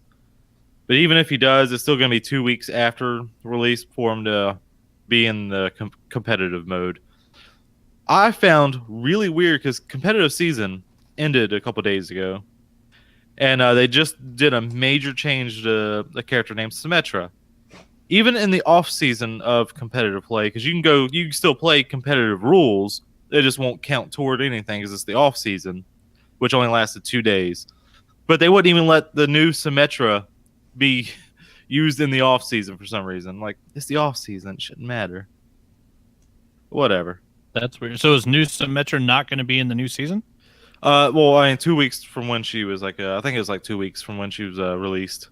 But even if he does, it's still going to be 2 weeks after release for him to be in the competitive mode. I found really weird because competitive season ended a couple days ago, and they just did a major change to the character named Symmetra. Even in the off season of competitive play, because you can still play competitive rules. It just won't count toward anything because it's the off season, which only lasted 2 days. But they wouldn't even let the new Symmetra be used in the off season for some reason. Like, it's the off season, it shouldn't matter. Whatever. That's weird. So is new Symmetra not going to be in the new season? Well, I mean, 2 weeks from when she was I think it was like 2 weeks from when she was released.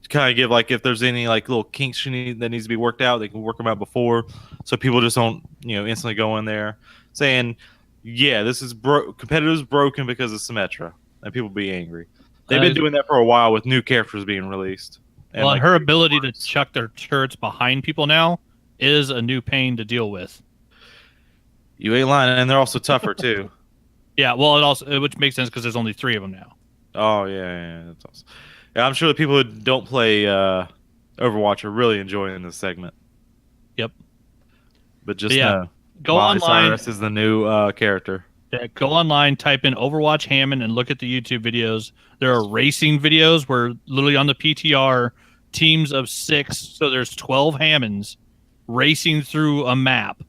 Kind of give like if there's any like little kinks that needs to be worked out, they can work them out before, so people just don't instantly go in there saying, yeah, this is competitive is broken because of Symmetra, and people be angry. They've been doing that for a while with new characters being released. And her ability to chuck their turrets behind people now is a new pain to deal with. You ain't lying, and they're also tougher too. Yeah, well, which makes sense because there's only 3 of them now. Oh yeah, that's awesome. Yeah, I'm sure the people who don't play Overwatch are really enjoying this segment. Yep. But just know, go Miley online. Cyrus is the new character. Yeah, go online, type in Overwatch Hammond, and look at the YouTube videos. There are racing videos where literally on the PTR, teams of 6, so there's 12 Hammonds racing through a map,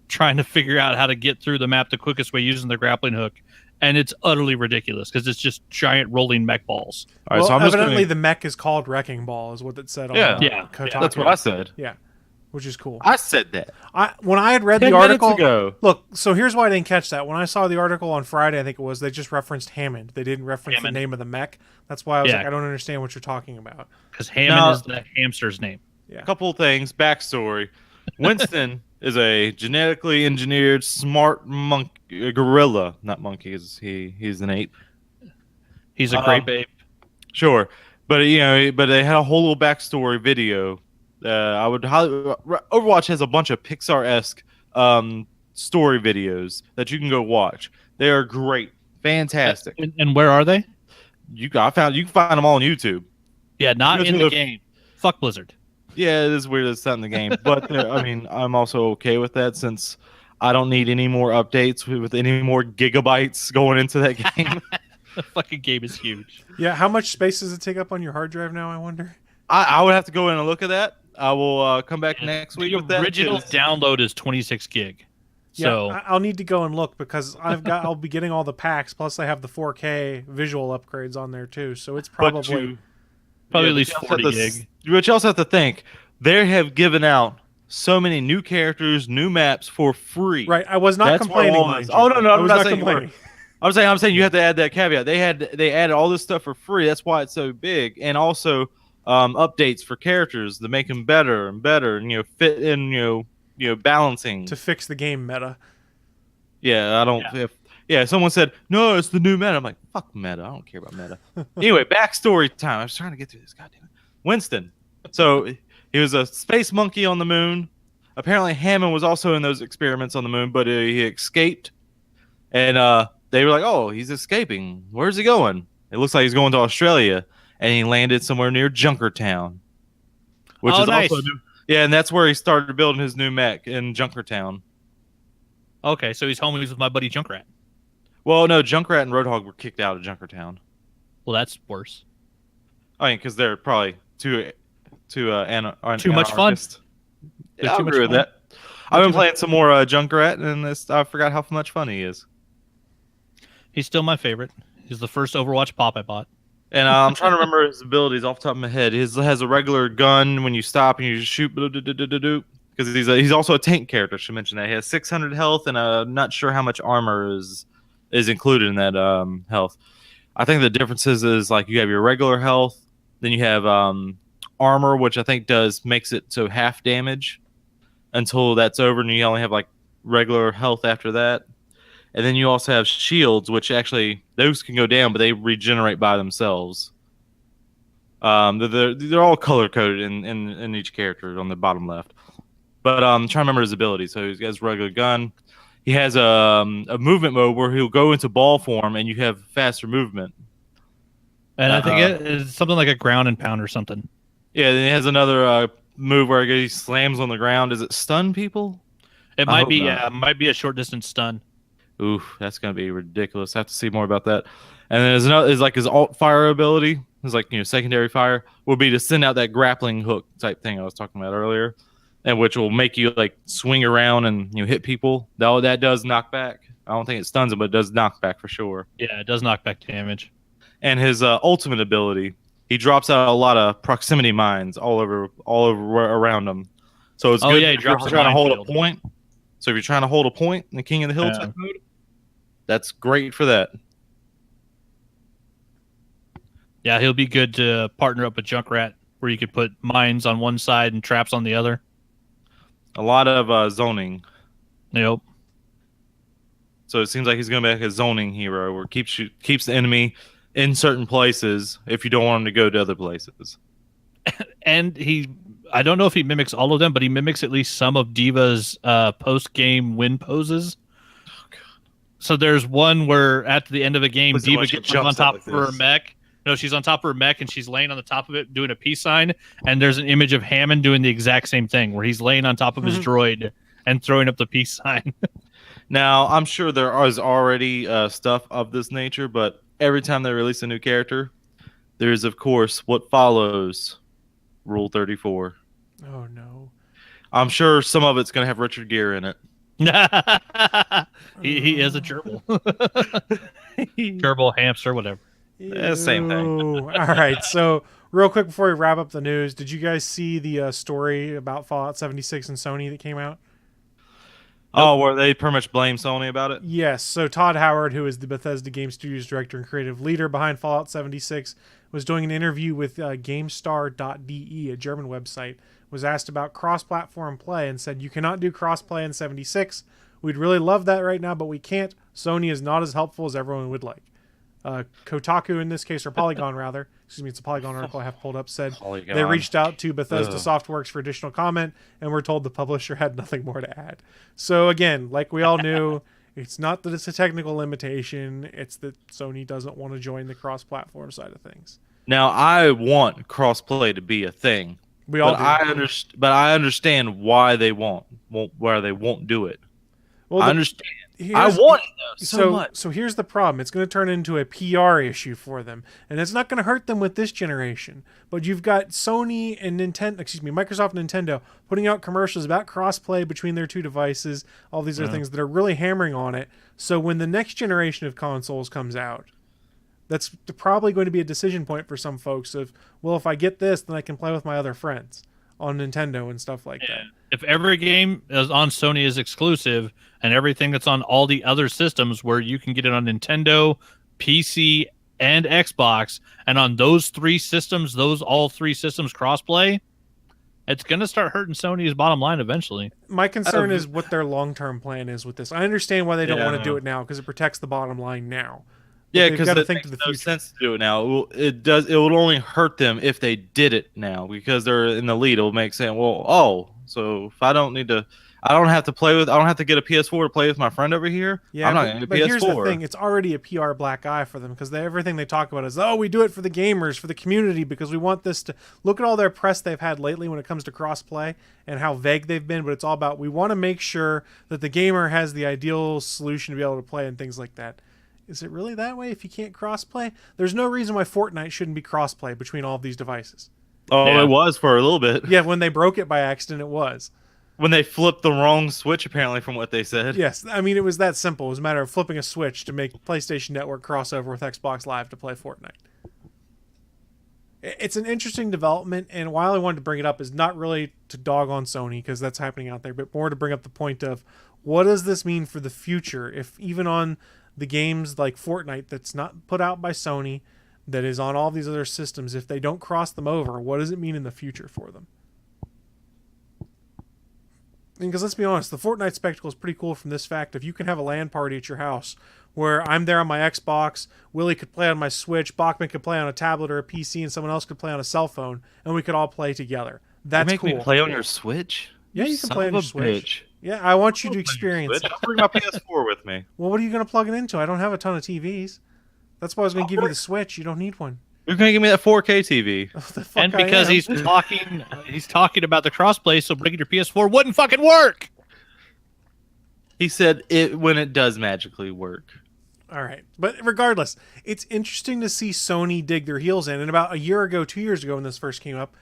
trying to figure out how to get through the map the quickest way using the grappling hook. And it's utterly ridiculous because it's just giant rolling mech balls. All right, so I'm evidently the mech is called Wrecking Ball, is what it said on Kotaku. That's what I said. Yeah, which is cool. I said that. When I had read 10 the article, minutes ago. Look, so here's why I didn't catch that. When I saw the article on Friday, I think it was, they just referenced Hammond. They didn't reference the name of the mech. That's why I was like, I don't understand what you're talking about. Because Hammond is the hamster's name. Yeah. A couple of things. Backstory. Winston is a genetically engineered smart gorilla. Not monkey. He's an ape. He's a grape ape. Sure. But they had a whole little backstory video. Overwatch has a bunch of Pixar-esque story videos that you can go watch. They are great, fantastic. And where are they? You can find them all on YouTube. Yeah, not in the game. Fuck Blizzard. Yeah, it is weird it's not in the game, but I mean, I'm also okay with that since I don't need any more updates with any more gigabytes going into that game. The fucking game is huge. Yeah, how much space does it take up on your hard drive now, I wonder? I would have to go in and look at that. I will come back next week with that. The original download is 26 gig. So yeah, I'll need to go and look because I'll be getting all the packs, plus I have the 4K visual upgrades on there too, so it's probably at least 40 gig. But you also have to think, they have given out so many new characters, new maps for free. Right, I was not complaining. No, I'm not complaining. I'm saying you have to add that caveat. They added all this stuff for free. That's why it's so big, and also updates for characters to make them better and better, and fit in balancing to fix the game meta. Yeah, I don't. Yeah. Someone said no, it's the new meta. I'm like, fuck meta. I don't care about meta. Anyway, backstory time. I was trying to get through this. Goddamn it, Winston. So he was a space monkey on the moon. Apparently, Hammond was also in those experiments on the moon, but he escaped. And they were like, "Oh, he's escaping. Where's he going?" It looks like he's going to Australia, and he landed somewhere near Junkertown, which is nice. also new. Yeah, and that's where he started building his new mech in Junkertown. Okay, so he's homies with my buddy Junkrat. Well, no, Junkrat and Roadhog were kicked out of Junkertown. Well, that's worse. I mean, because they're probably too much fun. Yeah, I agree with that. I've been playing some more Junkrat, and I forgot how much fun he is. He's still my favorite. He's the first Overwatch pop I bought. And I'm trying to remember his abilities off the top of my head. His has a regular gun when you stop and you just shoot. Because he's also a tank character. I should mention that. He has 600 health, and I'm not sure how much armor is included in that health. I think the differences is like you have your regular health, then you have armor, which I think makes it so half damage until that's over, and you only have like regular health after that. And then you also have shields, which actually those can go down, but they regenerate by themselves. They're all color coded in each character on the bottom left. But I'm trying to remember his abilities. So he has a regular gun. He has a movement mode where he'll go into ball form and you have faster movement. And I think it's something like a ground and pound or something. Yeah, then he has another move where he slams on the ground. Is it stun people? It might be, might be a short distance stun. Oof, that's gonna be ridiculous. I have to see more about that. And then there's another is like his alt fire ability. His secondary fire will be to send out that grappling hook type thing I was talking about earlier, and which will make you like swing around and hit people. That does knock back. I don't think it stuns them, but it does knock back for sure. Yeah, it does knock back damage. And his ultimate ability, he drops out a lot of proximity mines all over around him. So it's good. He drops trying to hold a point. So if you're trying to hold a point in the King of the Hill type mode, that's great for that. Yeah, he'll be good to partner up with Junkrat, where you could put mines on one side and traps on the other. A lot of zoning. Yep. So it seems like he's going to be like a zoning hero, where keeps the enemy in certain places if you don't want him to go to other places. And I don't know if he mimics all of them, but he mimics at least some of Diva's post-game win poses. Oh, God. So there's one where at the end of a game, Diva gets on top of her mech. No, she's on top of her mech, and she's laying on the top of it doing a peace sign. And there's an image of Hammond doing the exact same thing, where he's laying on top of his droid and throwing up the peace sign. Now, I'm sure there is already stuff of this nature, but every time they release a new character, there's, of course, what follows Rule 34. Oh, no. I'm sure some of it's going to have Richard Gere in it. he is a gerbil. Gerbil, hamster, whatever. Same thing. All right. So, real quick before we wrap up the news, did you guys see the story about Fallout 76 and Sony that came out? Oh, where they pretty much blame Sony about it? Yes. So Todd Howard, who is the Bethesda Game Studios director and creative leader behind Fallout 76, was doing an interview with GameStar.de, a German website, was asked about cross-platform play and said, "You cannot do cross-play in 76. We'd really love that right now, but we can't. Sony is not as helpful as everyone would like." Kotaku, in this case, or Polygon rather, excuse me, it's a Polygon article I have pulled up, said Polygon. They reached out to Bethesda Softworks for additional comment and were told the publisher had nothing more to add. So again, like we all knew, it's not that it's a technical limitation, it's that Sony doesn't want to join the cross-platform side of things. Now, I want crossplay to be a thing. We all do. But I understand why they won't do it. Well, I understand. I want it though, so much. So here's the problem. It's going to turn into a PR issue for them, and it's not going to hurt them with this generation. But you've got Sony and Microsoft and Nintendo putting out commercials about crossplay between their two devices. All these other things that are really hammering on it. So when the next generation of consoles comes out, that's probably going to be a decision point for some folks of, well, if I get this, then I can play with my other friends on Nintendo and stuff like that. If every game is on Sony is exclusive, and everything that's on all the other systems where you can get it on Nintendo, PC, and Xbox, and on those three systems, all three systems crossplay, it's going to start hurting Sony's bottom line eventually. My concern is what their long-term plan is with this. I understand why they don't want to do it now, because it protects the bottom line now. Yeah, because it makes no sense to do it now. It would only hurt them if they did it now, because they're in the lead. It'll make sense. Well, so if I don't have to get a PS4 to play with my friend over here. Yeah, I'm not going to get a PS4. But here's the thing: it's already a PR black eye for them, because everything they talk about is, we do it for the gamers, for the community, because we want this to look at all their press they've had lately when it comes to crossplay and how vague they've been. But it's all about, we want to make sure that the gamer has the ideal solution to be able to play and things like that. Is it really that way if you can't crossplay? There's no reason why Fortnite shouldn't be crossplay between all of these devices. Oh, yeah. It was for a little bit. Yeah, when they broke it by accident, it was. When they flipped the wrong switch, apparently, from what they said. Yes, I mean, it was that simple. It was a matter of flipping a switch to make PlayStation Network crossover with Xbox Live to play Fortnite. It's an interesting development, and while I wanted to bring it up is not really to dog on Sony, because that's happening out there, but more to bring up the point of, what does this mean for the future? If even on the games like Fortnite that's not put out by Sony, that is on all these other systems, if they don't cross them over, what does it mean in the future for them? Because let's be honest, the Fortnite spectacle is pretty cool from this fact. If you can have a LAN party at your house where I'm there on my Xbox, Willie could play on my Switch, Bachman could play on a tablet or a PC, and someone else could play on a cell phone, and we could all play together. That's you make cool. me play on your Switch? Yeah, you can play on your Switch. Bitch. Yeah, I want you to experience it. I'll bring my PS4 with me. Well, what are you going to plug it into? I don't have a ton of TVs. That's why I was going to give you the Switch. You don't need one. You're going to give me that 4K TV. Oh, the fuck And I because am. he's talking about the crossplay, so bringing your PS4 wouldn't fucking work. He said it when it does magically work. All right. But regardless, it's interesting to see Sony dig their heels in. And about a year ago, 2 years ago when this first came up,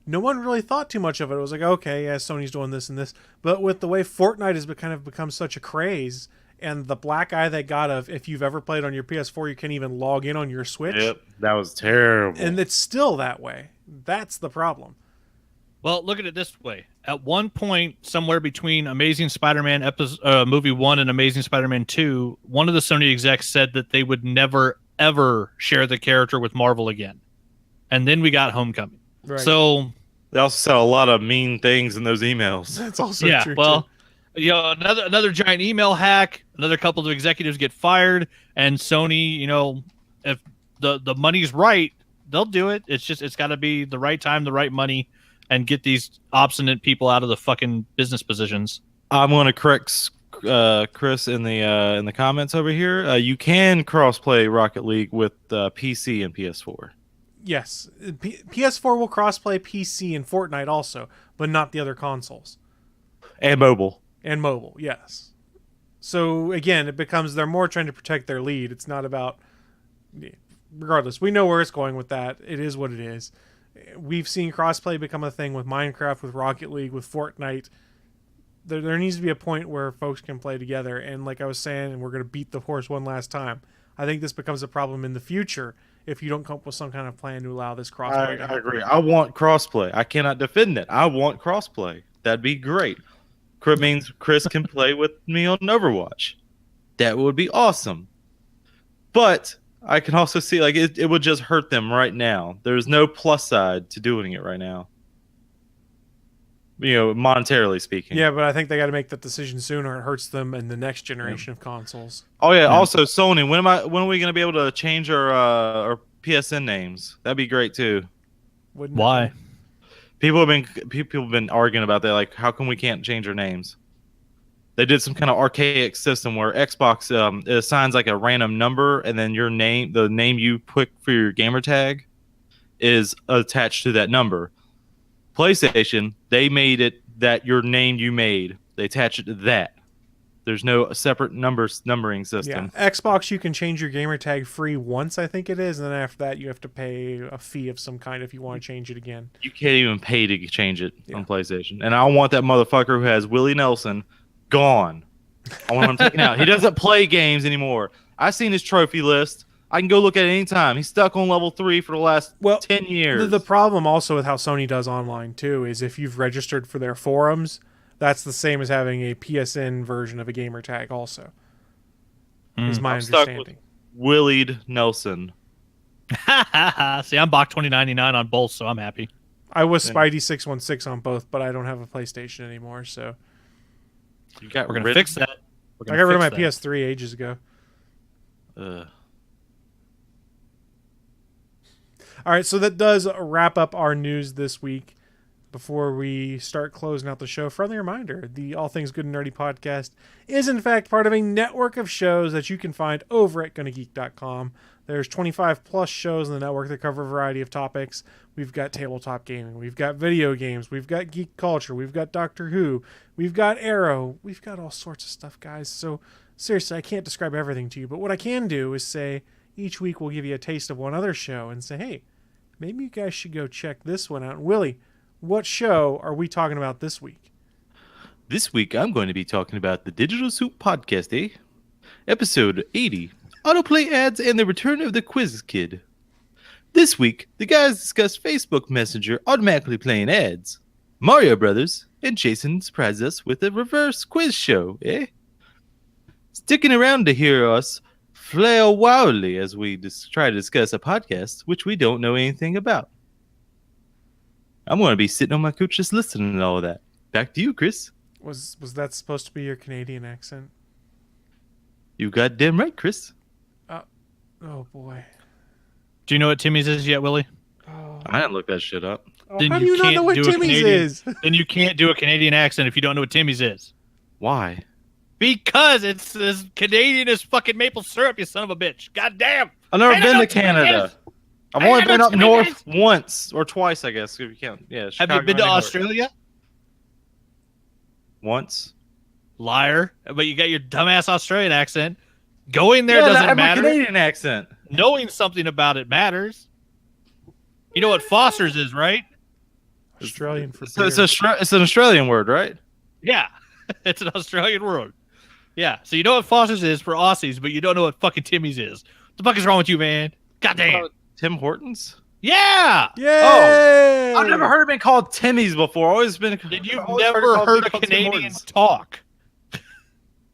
no one really thought too much of it. It was like, okay, yeah, Sony's doing this and this. But with the way Fortnite has kind of become such a craze, and the black eye they got of if you've ever played on your PS4, you can't even log in on your Switch. Yep, that was terrible. And it's still that way. That's the problem. Well, look at it this way. At one point, somewhere between Amazing Spider-Man movie 1 and Amazing Spider-Man 2, one of the Sony execs said that they would never, ever share the character with Marvel again. And then we got Homecoming. Right. So They also said a lot of mean things in those emails. That's also yeah, true. well, too. you know, another giant email hack, another couple of executives get fired, and Sony, you know, if the money's right, they'll do it. It's got to be the right time, the right money, and get these obstinate people out of the fucking business positions. I'm going to correct Chris in the comments over here. You can crossplay Rocket League with PC and PS4. Yes. PS4 will crossplay PC and Fortnite also, but not the other consoles. And mobile. And mobile, yes. So, again, it becomes they're more trying to protect their lead. It's not about... Regardless, we know where it's going with that. It is what it is. We've seen crossplay become a thing with Minecraft, with Rocket League, with Fortnite. There needs to be a point where folks can play together. And like I was saying, and we're going to beat the horse one last time, I think this becomes a problem in the future if you don't come up with some kind of plan to allow this crossplay. I agree. I want crossplay. I cannot defend it. I want crossplay. That'd be great. It means Chris can play with me on Overwatch. That would be awesome. But I can also see like it would just hurt them right now. There's no plus side to doing it right now. You know, monetarily speaking. Yeah, but I think they got to make that decision sooner. It hurts them in the next generation of consoles. Oh yeah. Also, Sony. When are we going to be able to change our PSN names? That'd be great too. Why? People have been arguing about that. Like, how come we can't change our names? They did some kind of archaic system where Xbox it assigns like a random number, and then your name, the name you put for your gamer tag, is attached to that number. PlayStation, they made it that your name you made, they attach it to that. There's no separate numbering system. Yeah, Xbox, you can change your gamer tag free once, I think it is, and then after that you have to pay a fee of some kind if you want to change it again. You can't even pay to change it on PlayStation. And I want that motherfucker who has Willie Nelson gone. I want him taken out. He doesn't play games anymore. I've seen his trophy list. I can go look at it anytime. He's stuck on level 3 for the last 10 years. The problem also with how Sony does online, too, is if you've registered for their forums, that's the same as having a PSN version of a gamer tag also. Is my understanding. Stuck with Willie Nelson. See, I'm Bach 2099 on both, so I'm happy. I was Spidey616 on both, but I don't have a PlayStation anymore, so... We're going to fix that. I got rid of my PS3 ages ago. All right, so that does wrap up our news this week. Before we start closing out the show, friendly reminder, the All Things Good and Nerdy podcast is in fact part of a network of shows that you can find over at GonnaGeek.com. There's 25 plus shows in the network that cover a variety of topics. We've got tabletop gaming, we've got video games, we've got geek culture, we've got Doctor Who, we've got Arrow, we've got all sorts of stuff, guys. So seriously, I can't describe everything to you, but what I can do is say each week we'll give you a taste of one other show and say, hey, maybe you guys should go check this one out. Willie, what show are we talking about this week? This week, I'm going to be talking about the Digital Soup Podcast, Episode 80, Autoplay Ads and the Return of the Quiz Kid. This week, the guys discuss Facebook Messenger automatically playing ads, Mario Brothers, and Jason surprised us with a reverse quiz show, Sticking around to hear us flail wildly as we try to discuss a podcast which we don't know anything about. I'm going to be sitting on my couch just listening to all of that. Back to you, Chris. Was that supposed to be your Canadian accent? You goddamn right, Chris. Oh boy. Do you know what Timmy's is yet, Willie? Oh. I didn't look that shit up. Then How do you not can't know what do a Timmy's Canadian- is? Then you can't do a Canadian accent if you don't know what Timmy's is. Why? Because it's as Canadian as fucking maple syrup, you son of a bitch. God damn. I've never I don't been know to Canada. Canadians. I've I only don't been know up north Canadians. once or twice, I guess, if you count. Yeah. Have Chicago you been to and New York. Australia? Once. Liar. But you got your dumbass Australian accent. Going there I doesn't have my matter. Canadian accent. Knowing something about it matters. You know what Foster's is, right? Australian for So beer. it's an Australian word, right? Yeah. It's an Australian word. Yeah. So you know what Foster's is for Aussies, but you don't know what fucking Timmy's is. What the fuck is wrong with you, man? God damn. Tim Hortons? Yeah. Yay! I've never heard it been called Timmy's before. Always been. Did you always never it called- heard a called Tim Canadian Hortons. talk?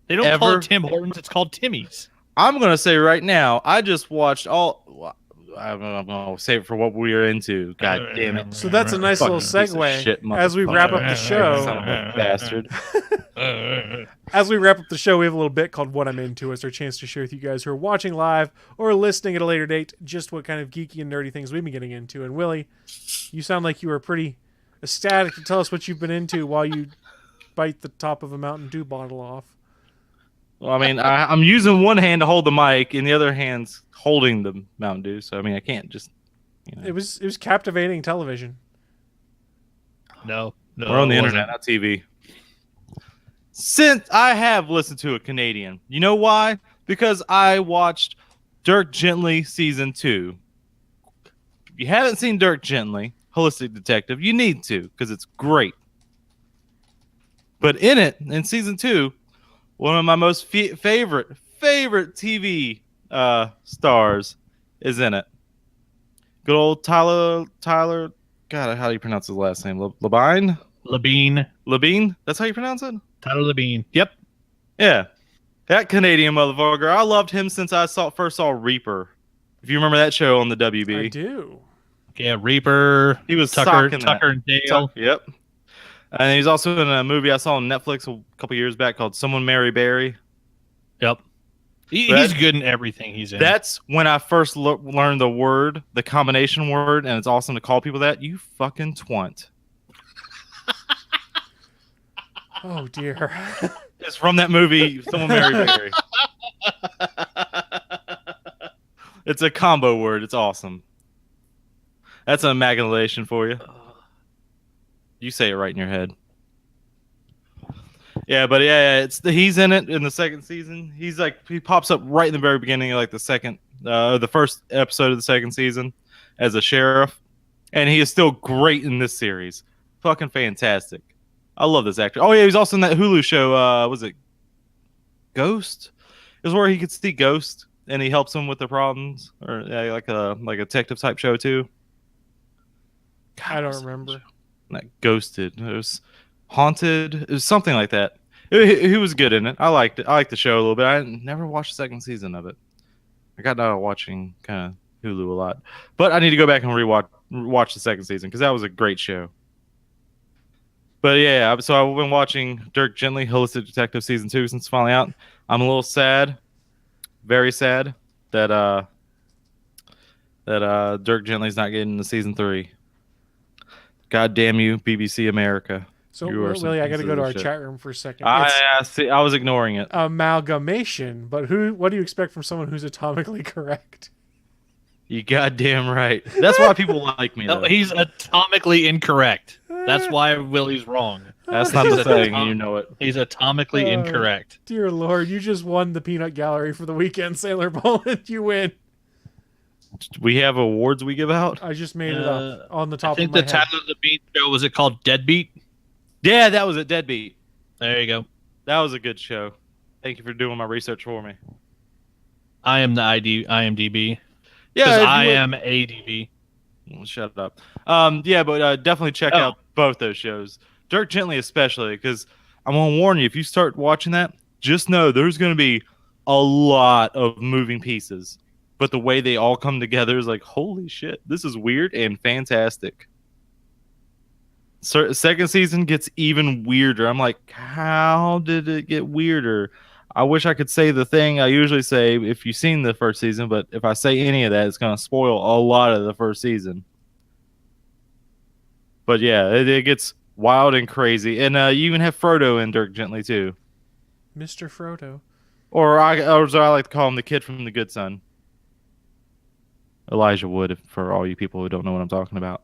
They don't call Ever? it Tim Hortons. It's called Timmy's. I'm gonna say right now, I just watched all. I'm gonna save it for what we are into. God damn it! So that's a nice little Fucking piece of segue shit, as we wrap up the Son show. of a bastard. As we wrap up the show, we have a little bit called What I'm Into. It's our chance to share with you guys who are watching live or listening at a later date just what kind of geeky and nerdy things we've been getting into. And Willie, you sound like you were pretty ecstatic to tell us what you've been into while you bite the top of a Mountain Dew bottle off. Well, I mean, I'm using one hand to hold the mic, and the other hand's holding the Mountain Dew. So I mean, I can't just. You know. It was captivating television. No. We're on the it internet, not TV. Since I have listened to a Canadian, you know why? Because I watched Dirk Gently season 2. If you haven't seen Dirk Gently, Holistic Detective, you need to because it's great. But in it, in season 2, one of my most favorite TV stars is in it. Good old Tyler. God, how do you pronounce his last name? Labine? Labine? That's how you pronounce it? Tyler Labine. Yep. Yeah. That Canadian motherfucker. I loved him since I first saw Reaper. If you remember that show on the WB. I do. Yeah, Reaper. He was Tucker socking that. and Dale. Yep. And he's also in a movie I saw on Netflix a couple years back called Someone Mary Barry. Yep. He's good in everything he's in. That's when I first learned the word, the combination word, and it's awesome to call people that. You fucking twant. Oh dear. It's from that movie, Someone Mary Barry. It's a combo word. It's awesome. That's an amalgamation for you. You say it right in your head. Yeah, but he's in it in the second season. He pops up right in the very beginning of the first episode of the second season as a sheriff, and he is still great in this series. Fucking fantastic. I love this actor. Oh yeah, he's also in that Hulu show. Was it Ghost? It was where he could see Ghost and he helps him with the problems, or like a detective type show too. God, I don't remember. Not Ghosted. It was Haunted. It was something like that. He was good in it. I liked it. I liked the show a little bit. I never watched the second season of it. I got out of watching kind of Hulu a lot, but I need to go back and watch the second season because that was a great show. But yeah, so I've been watching Dirk Gently, Holistic Detective season 2 since it's finally out. I'm a little sad, very sad that Dirk Gently's not getting into season 3. God damn you, BBC America. So You are Willie, I got to go to our shit. chat room for a second. It's I was ignoring it. amalgamation, but what do you expect from someone who's atomically correct? You goddamn right. That's why people like me. No, Though. he's atomically incorrect. That's why Willie's wrong. That's not the thing. You know it. He's atomically incorrect. Dear Lord, you just won the peanut gallery for the weekend, Sailor Poland. You win. We have awards we give out. I just made it up on the top I think of my the head. title of the beat show, was it called Deadbeat? Yeah, that was a Deadbeat. There you go. That was a good show. Thank you for doing my research for me. I am the IMDb. Yeah, Because if you I would- am ADB. Shut up. Yeah, but definitely check out both those shows. Dirk Gently especially, because I'm going to warn you, if you start watching that, just know there's going to be a lot of moving pieces. But the way they all come together is like, holy shit, this is weird and fantastic. Second season gets even weirder. I'm like, how did it get weirder? I wish I could say the thing I usually say if you've seen the first season, but if I say any of that, it's going to spoil a lot of the first season. But yeah, it gets wild and crazy. And you even have Frodo in Dirk Gently, too. Mr. Frodo. Or as I like to call him, the kid from The Good Son. Elijah Wood, for all you people who don't know what I'm talking about.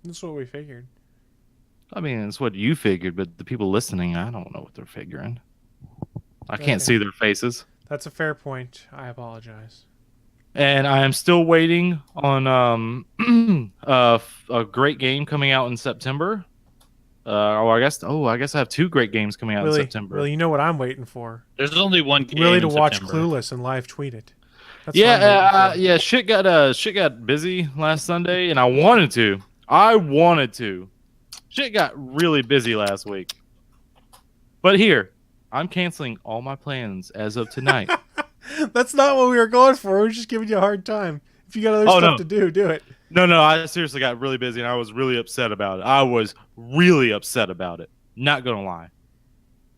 That's what we figured. I mean, it's what you figured, but the people listening, I don't know what they're figuring. I can't see their faces. That's a fair point. I apologize. And I am still waiting on a great game coming out in September. I guess I have 2 great games coming out in September. Willie, you know what I'm waiting for? There's only one game. Willie to in watch September. Clueless and live tweet it. That's Yeah. Shit got busy last Sunday, and I wanted to. Shit got really busy last week. But here, I'm canceling all my plans as of tonight. That's not what we were going for. We're just giving you a hard time. If you got other stuff to do it. No, I seriously got really busy, and I was really upset about it. Not gonna lie.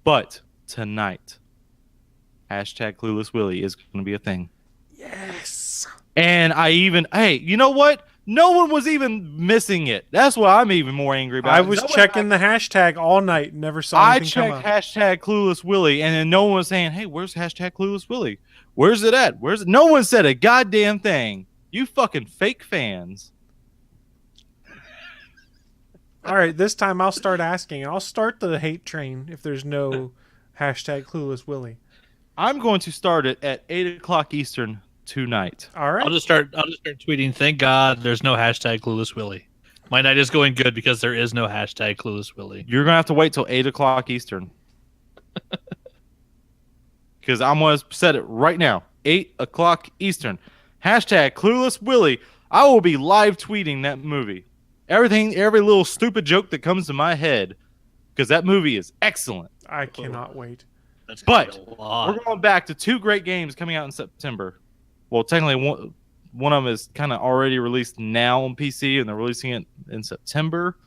But tonight, #Clueless Willie is gonna be a thing. Yes. And hey, you know what? No one was even missing it. That's what I'm even more angry about. I was checking the hashtag all night. Never saw anything come up. I checked #Clueless Willie, and then no one was saying, "Hey, where's #Clueless Willie? Where's it at? Where's it?" No one said a goddamn thing. You fucking fake fans. All right, this time I'll start asking. I'll start the hate train if there's no #Clueless Willie. I'm going to start it at 8:00 Eastern tonight. All right. I'll just start tweeting. Thank God there's no #Clueless Willie. My night is going good because there is no #Clueless Willie. You're gonna have to wait till 8:00 Eastern. Because I'm gonna set it right now. 8:00 Eastern. #Clueless Willie. I will be live tweeting that movie. Every little stupid joke that comes to my head. Because that movie is excellent. I cannot wait. But we're going back to 2 great games coming out in September. Well, technically, one of them is kind of already released now on PC, and they're releasing it in September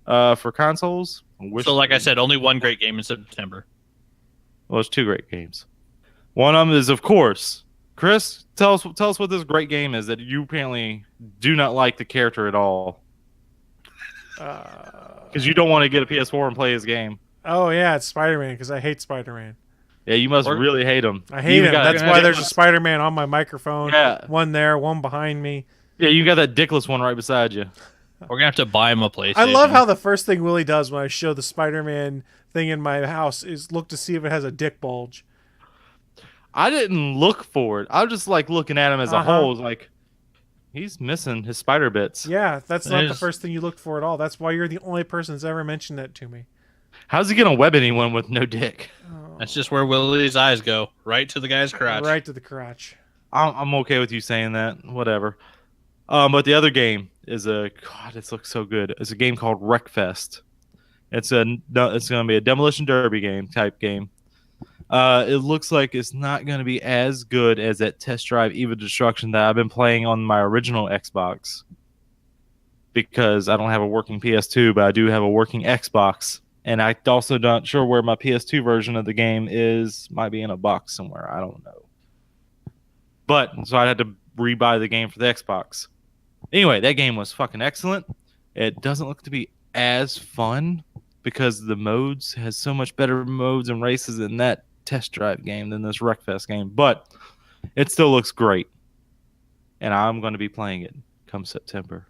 for consoles. So, like I said, only one great game in September. Well, it's 2 great games. One of them is, of course, Chris. Tell us what this great game is that you apparently do not like the character at all. Because you don't want to get a PS4 and play his game. Oh yeah, it's Spider-Man because I hate Spider-Man. Yeah, you must really hate him. I hate him. That's why there's a Spider-Man on my microphone. Yeah. One there, one behind me. Yeah, you got that dickless one right beside you. We're gonna have to buy him a PlayStation. I love how the first thing Willie does when I show the Spider-Man thing in my house is look to see if it has a dick bulge. I didn't look for it. I was just like looking at him as a whole. Like, he's missing his spider bits. Yeah, that's not the first thing you looked for at all. That's why you're the only person that's ever mentioned that to me. How's he gonna web anyone with no dick? That's just where Willie's eyes go, right to the guy's crotch. Right to the crotch. I'm okay with you saying that. Whatever. But the other game is God. It looks so good. It's a game called Wreckfest. It's going to be a demolition derby type game. It looks like it's not going to be as good as that Test Drive Eva Destruction that I've been playing on my original Xbox. Because I don't have a working PS2, but I do have a working Xbox. And I also not sure where my PS2 version of the game is. Might be in a box somewhere. I don't know. But, so I had to rebuy the game for the Xbox. Anyway, that game was fucking excellent. It doesn't look to be as fun because the modes has so much better modes and races in that Test Drive game than this Wreckfest game. But it still looks great. And I'm going to be playing it come September.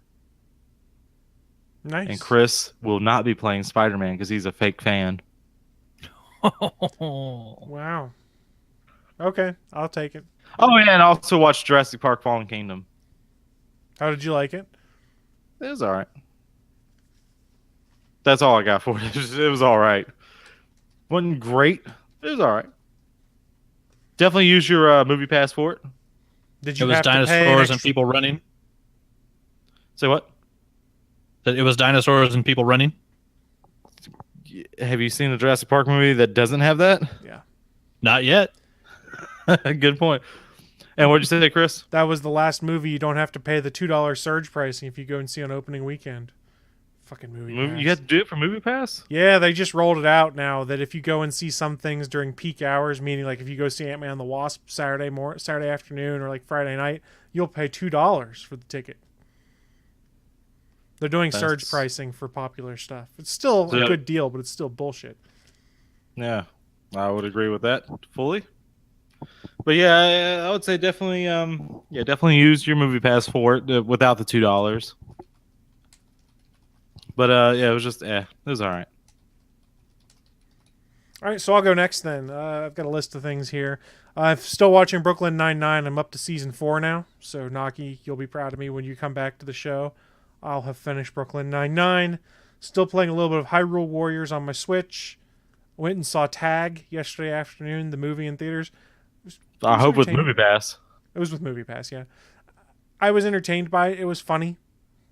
Nice. And Chris will not be playing Spider-Man because he's a fake fan. Wow. Okay, I'll take it. Oh, yeah, and I also watched Jurassic Park Fallen Kingdom. How did you like it? It was all right. That's all I got for it. It was all right. Wasn't great. It was all right. Definitely use your movie pass for it. Did you It was have to pay dinosaurs and people running. Say what? That it was dinosaurs and people running. Have you seen the Jurassic Park movie that doesn't have that? Yeah. Not yet. Good point. And what did you say, Chris? That was the last movie you don't have to pay the $2 surge pricing if you go and see on opening weekend. Fucking movie. You have to do it for Movie Pass? Yeah, they just rolled it out now that if you go and see some things during peak hours, meaning like if you go see Ant-Man and the Wasp Saturday afternoon or like Friday night, you'll pay $2 for the ticket. They're doing surge pricing for popular stuff. It's still a good deal, but it's still bullshit. Yeah, I would agree with that fully. But yeah, I would say definitely, definitely use your Movie Pass for it without the $2. But it was just, it was all right. All right, so I'll go next then. I've got a list of things here. I'm still watching Brooklyn Nine-Nine. I'm up to season 4 now. So, Naki, you'll be proud of me when you come back to the show. I'll have finished Brooklyn Nine-Nine. Still playing a little bit of Hyrule Warriors on my Switch. Went and saw Tag yesterday afternoon, the movie in theaters. I hope with Movie Pass. It was with Movie Pass, yeah. I was entertained by it. It was funny.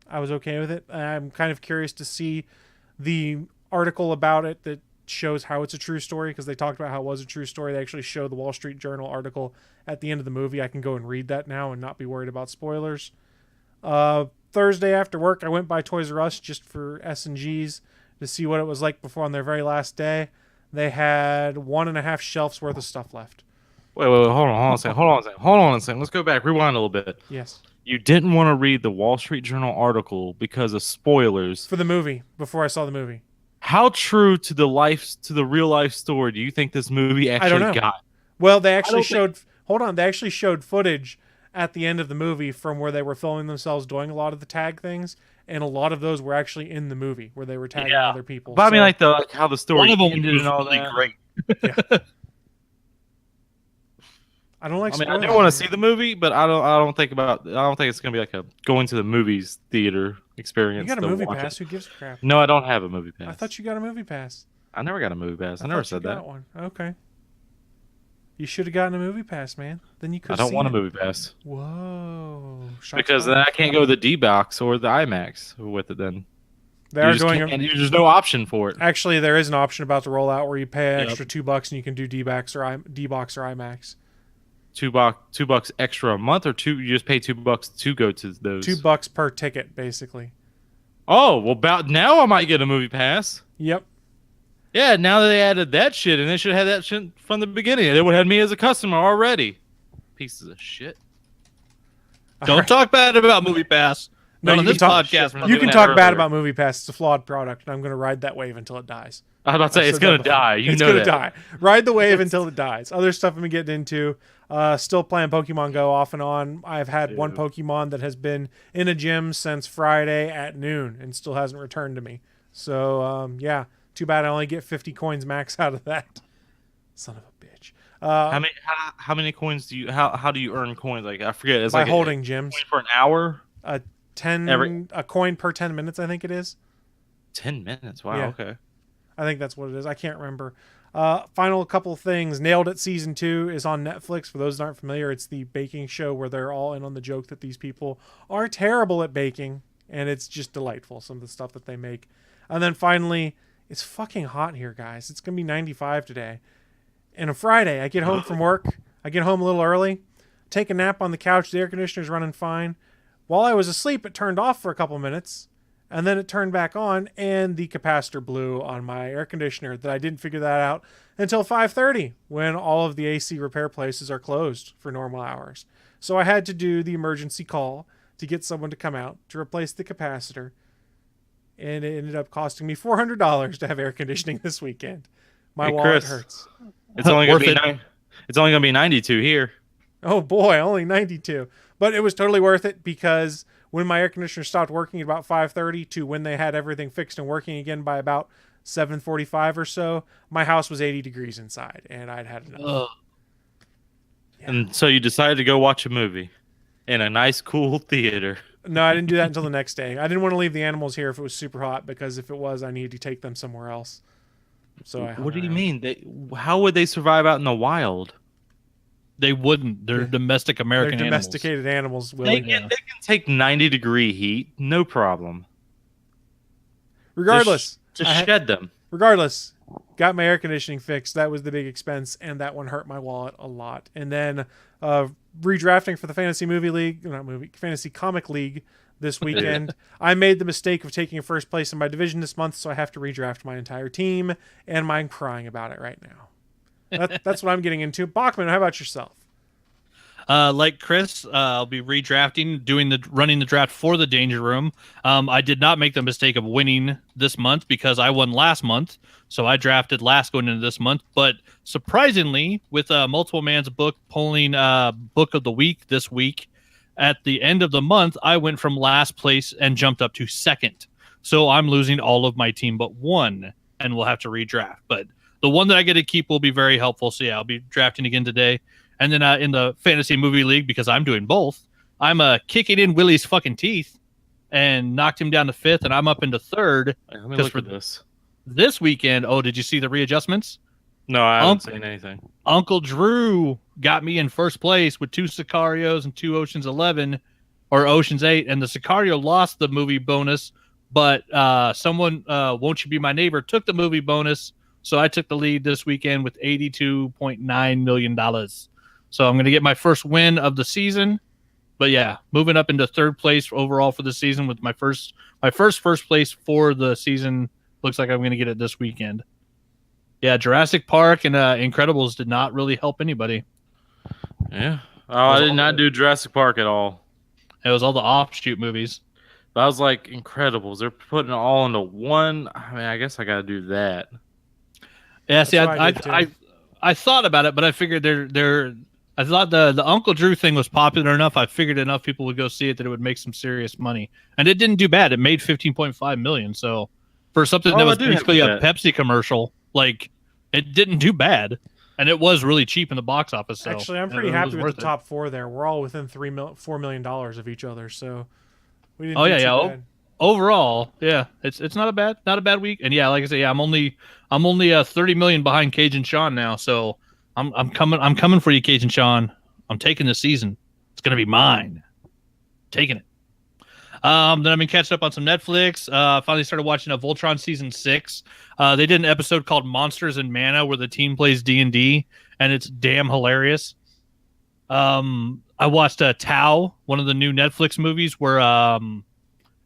I was okay with it. I'm kind of curious to see the article about it that shows how it's a true story, because they talked about how it was a true story. They actually show the Wall Street Journal article at the end of the movie. I can go and read that now and not be worried about spoilers. Thursday after work, I went by Toys R Us just for S&Gs to see what it was like before on their very last day. They had 1.5 shelves worth of stuff left. Wait, hold on a second. Let's go back. Rewind a little bit. Yes. You didn't want to read the Wall Street Journal article because of spoilers for the movie before I saw the movie. How true to the real life story do you think this movie actually got? Well, they actually showed. Hold on, they actually showed footage at the end of the movie from where they were filming themselves doing a lot of the tag things, and a lot of those were actually in the movie where they were tagging other people. But I mean, like how the story ended and all really that. Great. Yeah. I don't like. I mean, I do want to see the movie, but I don't think it's gonna be like a going to the movies theater experience. You got a movie pass? Who gives a crap? No, I don't have a movie pass. I thought you got a movie pass. I never got a movie pass. I never said that. One. Okay. You should have gotten a movie pass, man. Then you could. I don't want a movie pass. Whoa. Because then I can't go the D box or the IMAX with it. Then there's no option for it. Actually, there is an option about to roll out where you pay an extra $2 and you can do D box or IMAX. $2 extra a month, or you just pay $2 to go to those. $2 per ticket, basically. Oh well, about now I might get a movie pass. Yep. Yeah, now that they added that shit, and they should have had that shit from the beginning. They would have had me as a customer already. Pieces of shit. Don't talk bad about Movie Pass. No, on this podcast. You can talk bad about Movie Pass. It's a flawed product, and I'm going to ride that wave until it dies. I was about to say it's going to die. It's going to die. Ride the wave until it dies. Other stuff I've been getting into. Still playing Pokemon Go off and on. I've had one Pokemon that has been in a gym since Friday at noon and still hasn't returned to me. So, yeah. Too bad I only get 50 coins max out of that. Son of a bitch. How many coins do you? How do you earn coins? Like I forget. It's by like holding gyms for an hour. A coin per 10 minutes. I think it is. 10 minutes. Wow. Yeah. Okay. I think that's what it is. I can't remember. Final couple things. Nailed It season 2 is on Netflix. For those that aren't familiar, it's the baking show where they're all in on the joke that these people are terrible at baking, and it's just delightful. Some of the stuff that they make. And then finally, it's fucking hot here, guys. It's gonna be 95 today. And on Friday, I get home from work. I get home a little early, take a nap on the couch. The air conditioner's running fine. While I was asleep, it turned off for a couple minutes, and then it turned back on, and the capacitor blew on my air conditioner. That I didn't figure that out until 5:30, when all of the AC repair places are closed for normal hours. So I had to do the emergency call to get someone to come out to replace the capacitor. And it ended up costing me $400 to have air conditioning this weekend. My wallet hurts. It's only gonna be 92 here. Oh boy, only 92. But it was totally worth it, because when my air conditioner stopped working at about 5:30 to when they had everything fixed and working again by about 7:45 or so, my house was 80 degrees inside, and I'd had enough. Yeah. And so you decided to go watch a movie in a nice, cool theater. No, I didn't do that until the next day. I didn't want to leave the animals here if it was super hot, because if it was, I needed to take them somewhere else. So what do you mean? How would they survive out in the wild? They wouldn't. They're domestic American animals. Domesticated animals. They can take 90-degree heat, no problem. Regardless. Just shed them. Regardless, got my air conditioning fixed. That was the big expense, and that one hurt my wallet a lot. And then redrafting for the Fantasy Comic League this weekend. I made the mistake of taking first place in my division this month, so I have to redraft my entire team, and I'm crying about it right now. That's what I'm getting into. Bachman, how about yourself? Like Chris, I'll be redrafting, running the draft for the Danger Room. I did not make the mistake of winning this month because I won last month, so I drafted last going into this month. But surprisingly, with Multiple Man's book polling book of the week this week, at the end of the month, I went from last place and jumped up to second. So I'm losing all of my team but one, and we'll have to redraft. But the one that I get to keep will be very helpful. So yeah, I'll be drafting again today. And then in the fantasy movie league, because I'm doing both, I'm kicking in Willie's fucking teeth and knocked him down to fifth, and I'm up into third. Let me look at this weekend. Oh, did you see the readjustments? No, I haven't seen anything. Uncle Drew got me in first place with 2 Sicarios and 2 Ocean's 11 or Ocean's 8, and the Sicario lost the movie bonus, but someone, Won't You Be My Neighbor, took the movie bonus, so I took the lead this weekend with $82.9 million. So I'm going to get my first win of the season. But yeah, moving up into third place overall for the season with my first place for the season. Looks like I'm going to get it this weekend. Yeah, Jurassic Park and Incredibles did not really help anybody. Yeah. Oh, I did not do Jurassic Park at all. It was all the offshoot movies. But I was like, Incredibles. They're putting it all into one. I mean, I guess I got to do that. Yeah, see, I thought about it, but I figured I thought the Uncle Drew thing was popular enough. I figured enough people would go see it that it would make some serious money, and it didn't do bad. It made $15.5 million. So for something that was basically a Pepsi commercial, like it didn't do bad, and it was really cheap in the box office. So actually, I'm pretty happy with the top 4 there. We're all within $4 million of each other, so we didn't. Bad. Overall, yeah, it's not a bad week, and yeah, like I say, yeah, I'm only 30 million behind Cajun Sean now, so. I'm coming for you, Cajun Sean. I'm taking this season. It's gonna be mine. Taking it. Then I've been catching up on some Netflix. Finally started watching Voltron season 6. They did an episode called Monsters and Mana where the team plays D&D, and it's damn hilarious. I watched Tau, one of the new Netflix movies where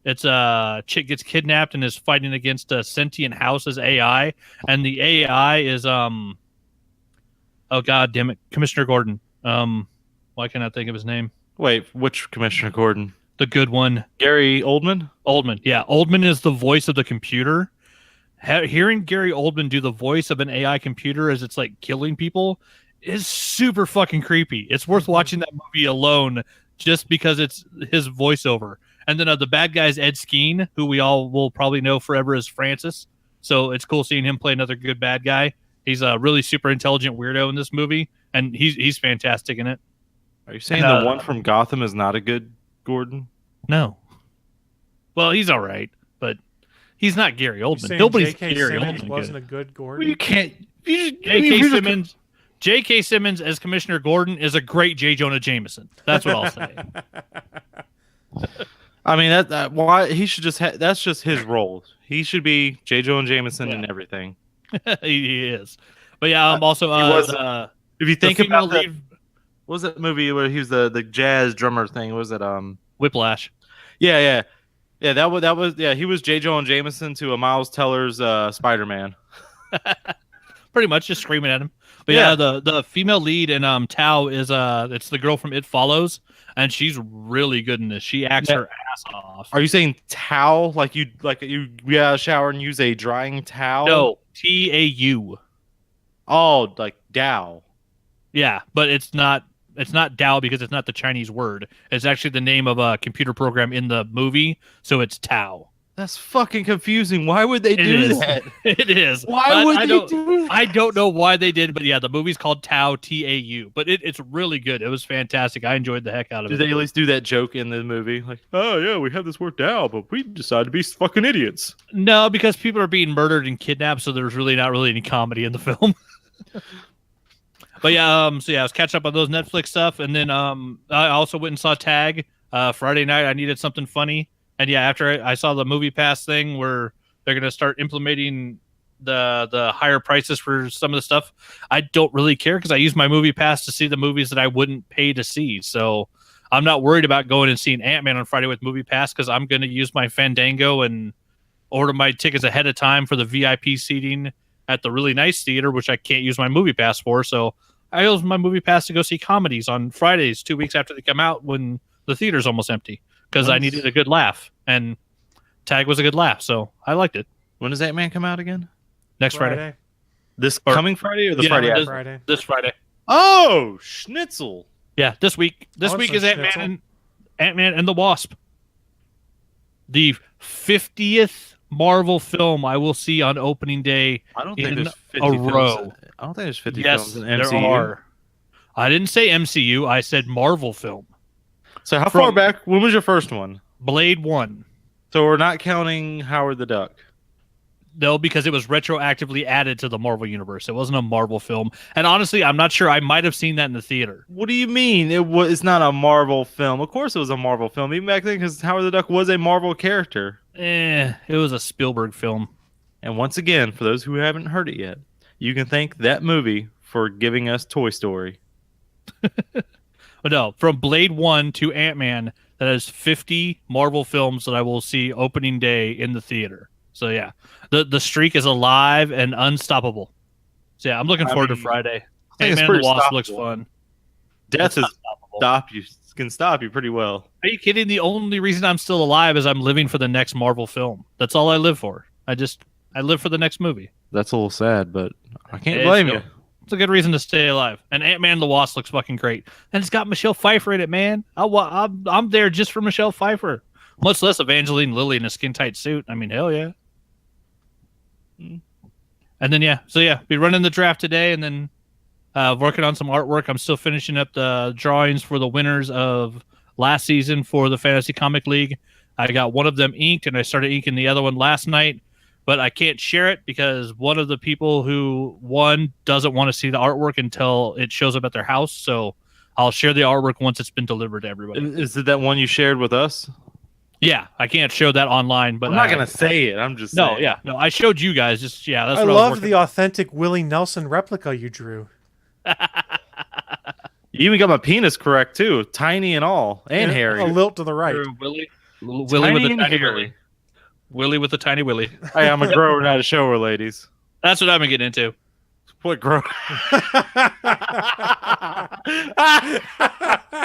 it's a chick gets kidnapped and is fighting against a sentient house as AI, and the AI is oh god damn it, Commissioner Gordon. Why can't I think of his name? Wait, which Commissioner Gordon? The good one. Gary Oldman? Oldman, yeah. Oldman is the voice of the computer. Hearing Gary Oldman do the voice of an AI computer as it's like killing people is super fucking creepy. It's worth watching that movie alone just because it's his voiceover. And then the bad guy's Ed Skeen, who we all will probably know forever as Francis. So it's cool seeing him play another good bad guy. He's a really super intelligent weirdo in this movie, and he's fantastic in it. Are you saying the one from Gotham is not a good Gordon? No. Well, he's all right, but he's not Gary Oldman. Nobody's Gary Simmons Oldman. Wasn't a good Gordon. Well, you can't. J.K. Simmons as Commissioner Gordon is a great J. Jonah Jameson. That's what I'll say. I mean that why he should just that's just his role. He should be J. Jonah Jameson and everything. he is. But yeah, I'm also if you think about what was that movie where he was the jazz drummer thing? What was it Whiplash? Yeah. That was he was J. Jonah Jameson to a Miles Teller's Spider-Man. Pretty much just screaming at him. But yeah, the female lead in Tao is it's the girl from It Follows, and she's really good in this. She acts her ass off. Are you saying towel like you get out of the shower and use a drying towel? No, Tau. Oh, like Dow. Yeah, but it's not Dao because it's not the Chinese word. It's actually the name of a computer program in the movie, so it's Tao. That's fucking confusing. Why would they do that? It is. Why would they do that? I don't know why they did, but yeah, the movie's called Tao, T-A-U. But it's really good. It was fantastic. I enjoyed the heck out of it. Did they at least do that joke in the movie? Like, oh yeah, we have this worked out, but we decided to be fucking idiots. No, because people are being murdered and kidnapped, so there's really not any comedy in the film. But yeah, I was catching up on those Netflix stuff, and then I also went and saw Tag Friday night. I needed something funny. And yeah, after I saw the Movie Pass thing where they're going to start implementing the higher prices for some of the stuff, I don't really care because I use my Movie Pass to see the movies that I wouldn't pay to see. So I'm not worried about going and seeing Ant-Man on Friday with Movie Pass because I'm going to use my Fandango and order my tickets ahead of time for the VIP seating at the really nice theater, which I can't use my Movie Pass for. So I use my Movie Pass to go see comedies on Fridays 2 weeks after they come out when the theater's almost empty because I needed a good laugh. And Tag was a good laugh, so I liked it. When does Ant-Man come out again? Next Friday. This coming Friday or the Friday after? This Friday. Oh, Schnitzel. Yeah, this week. This week is Ant-Man and the Wasp. The 50th Marvel film I will see on opening day I don't think there's 50 a row. films. I don't think there's 50 Yes, films in there MCU. are. I didn't say MCU. I said Marvel film. So how far back? When was your first one? Blade 1. So we're not counting Howard the Duck. No, because it was retroactively added to the Marvel universe. It wasn't a Marvel film. And honestly, I'm not sure. I might have seen that in the theater. What do you mean? It's not a Marvel film. Of course it was a Marvel film. Even back then, because Howard the Duck was a Marvel character. It was a Spielberg film. And once again, for those who haven't heard it yet, you can thank that movie for giving us Toy Story. But no, from Blade 1 to Ant-Man, that is 50 Marvel films that I will see opening day in the theater. So yeah, the streak is alive and unstoppable. So yeah, I'm looking forward to Friday. Ant-Man and the Wasp looks fun. Death can stop you pretty well. Are you kidding? The only reason I'm still alive is I'm living for the next Marvel film. That's all I live for. I live for the next movie. That's a little sad, but I can't blame you. It's a good reason to stay alive. And Ant-Man and the Wasp looks fucking great. And it's got Michelle Pfeiffer in it, man. I'm there just for Michelle Pfeiffer. Much less Evangeline Lilly in a skin-tight suit. I mean, hell yeah. And then, be running the draft today and then working on some artwork. I'm still finishing up the drawings for the winners of last season for the Fantasy Comic League. I got one of them inked, and I started inking the other one last night. But I can't share it because one of the people who won doesn't want to see the artwork until it shows up at their house. So I'll share the artwork once it's been delivered to everybody. Is it that one you shared with us? Yeah, I can't show that online, but I'm not gonna say it. I'm just saying. No. I showed you guys. That's I love the authentic Willie Nelson replica you drew. You even got my penis correct too, tiny and all, and hairy. A lilt to the right. Willie with a tiny Willie. Willie with a tiny Willie. Hey, I'm a grower, not a shower, ladies. That's what I'm gonna get into. What grow?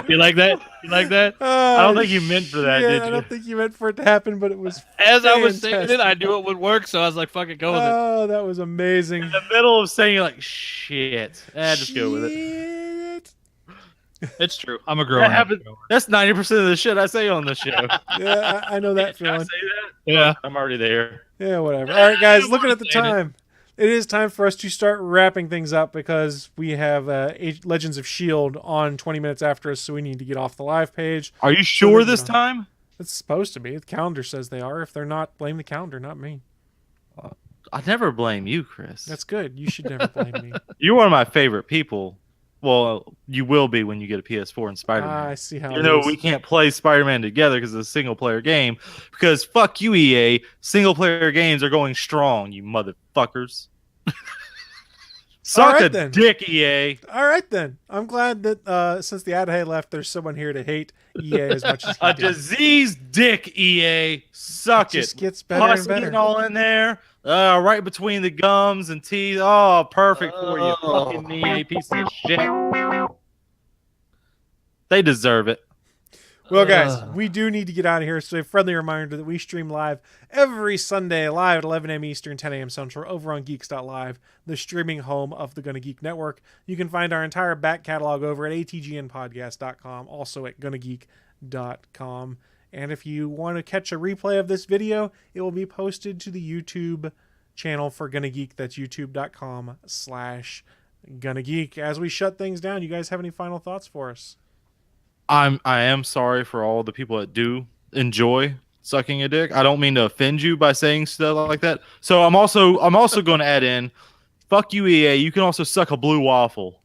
You like that? You like that? I don't think you meant for that, did you? I don't think you meant for it to happen, but it was As fantastic. I was saying it, I knew it would work, so I was like, fuck it, go with it. Oh, that was amazing. In the middle of saying, like, shit. Just go with it. It's true. I'm a grower. That's 90% of the shit I say on the show. Yeah, I know that feeling. Can I say that? Yeah. I'm already there. Yeah, whatever. All right, guys, looking at the time. It is time for us to start wrapping things up because we have Legends of S.H.I.E.L.D. on 20 minutes after us, so we need to get off the live page. Are you sure this time? It's supposed to be. The calendar says they are. If they're not, blame the calendar, not me. I never blame you, Chris. That's good. You should never blame me. You're one of my favorite people. Well, you will be when you get a PS4 and Spider-Man. I see how Even though we can't play Spider-Man together because it's a single-player game. Because fuck you, EA. Single-player games are going strong, you motherfuckers. Suck a dick, EA. All right, then. I'm glad that since the ad had left, there's someone here to hate EA as much as he A did. diseased dick, EA. Suck it. Just gets better and better. Getting all in there. Right between the gums and teeth. Oh, perfect for you. Fucking EA piece of shit. They deserve it. Well, guys, we do need to get out of here, so a friendly reminder that we stream live every Sunday, live at 11 a.m. Eastern, 10 a.m. Central, over on geeks.live, the streaming home of the Gonna Geek Network. You can find our entire back catalog over at ATGNpodcast.com, also at GonnaGeek.com. And if you want to catch a replay of this video, it will be posted to the YouTube channel for Gonna Geek. That's youtube.com/GonnaGeek. As we shut things down, you guys have any final thoughts for us? I am sorry for all the people that do enjoy sucking a dick. I don't mean to offend you by saying stuff like that. So I'm also going to add in, fuck you, EA. You can also suck a blue waffle.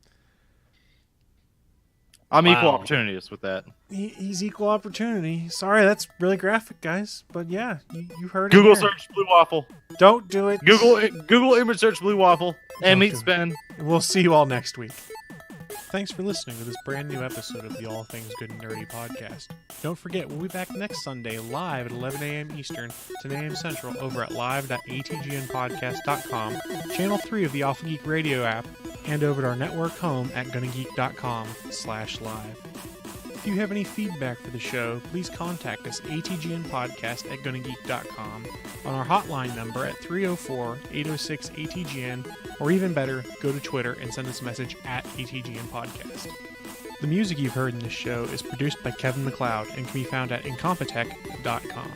I'm equal opportunist with that. He's equal opportunity. Sorry, that's really graphic, guys. But yeah, you heard it. Google here. search blue waffle. Don't do it. Google image search blue waffle and meat spin. We'll see you all next week. thanks for listening to this brand new episode of the All Things Good and Nerdy podcast. Don't forget, we'll be back next Sunday live at 11 a.m. Eastern, 10 a.m. Central over at live.atgnpodcast.com, channel 3 of the Alpha Geek Radio app, and over at our network home at gonnageek.com/live. If you have any feedback for the show, please contact us atgnpodcast@gonnageek.com, on our hotline number at 304-806-ATGN, or even better, go to Twitter and send us a message at ATGN Podcast. The music you've heard in this show is produced by Kevin MacLeod and can be found at incompetech.com.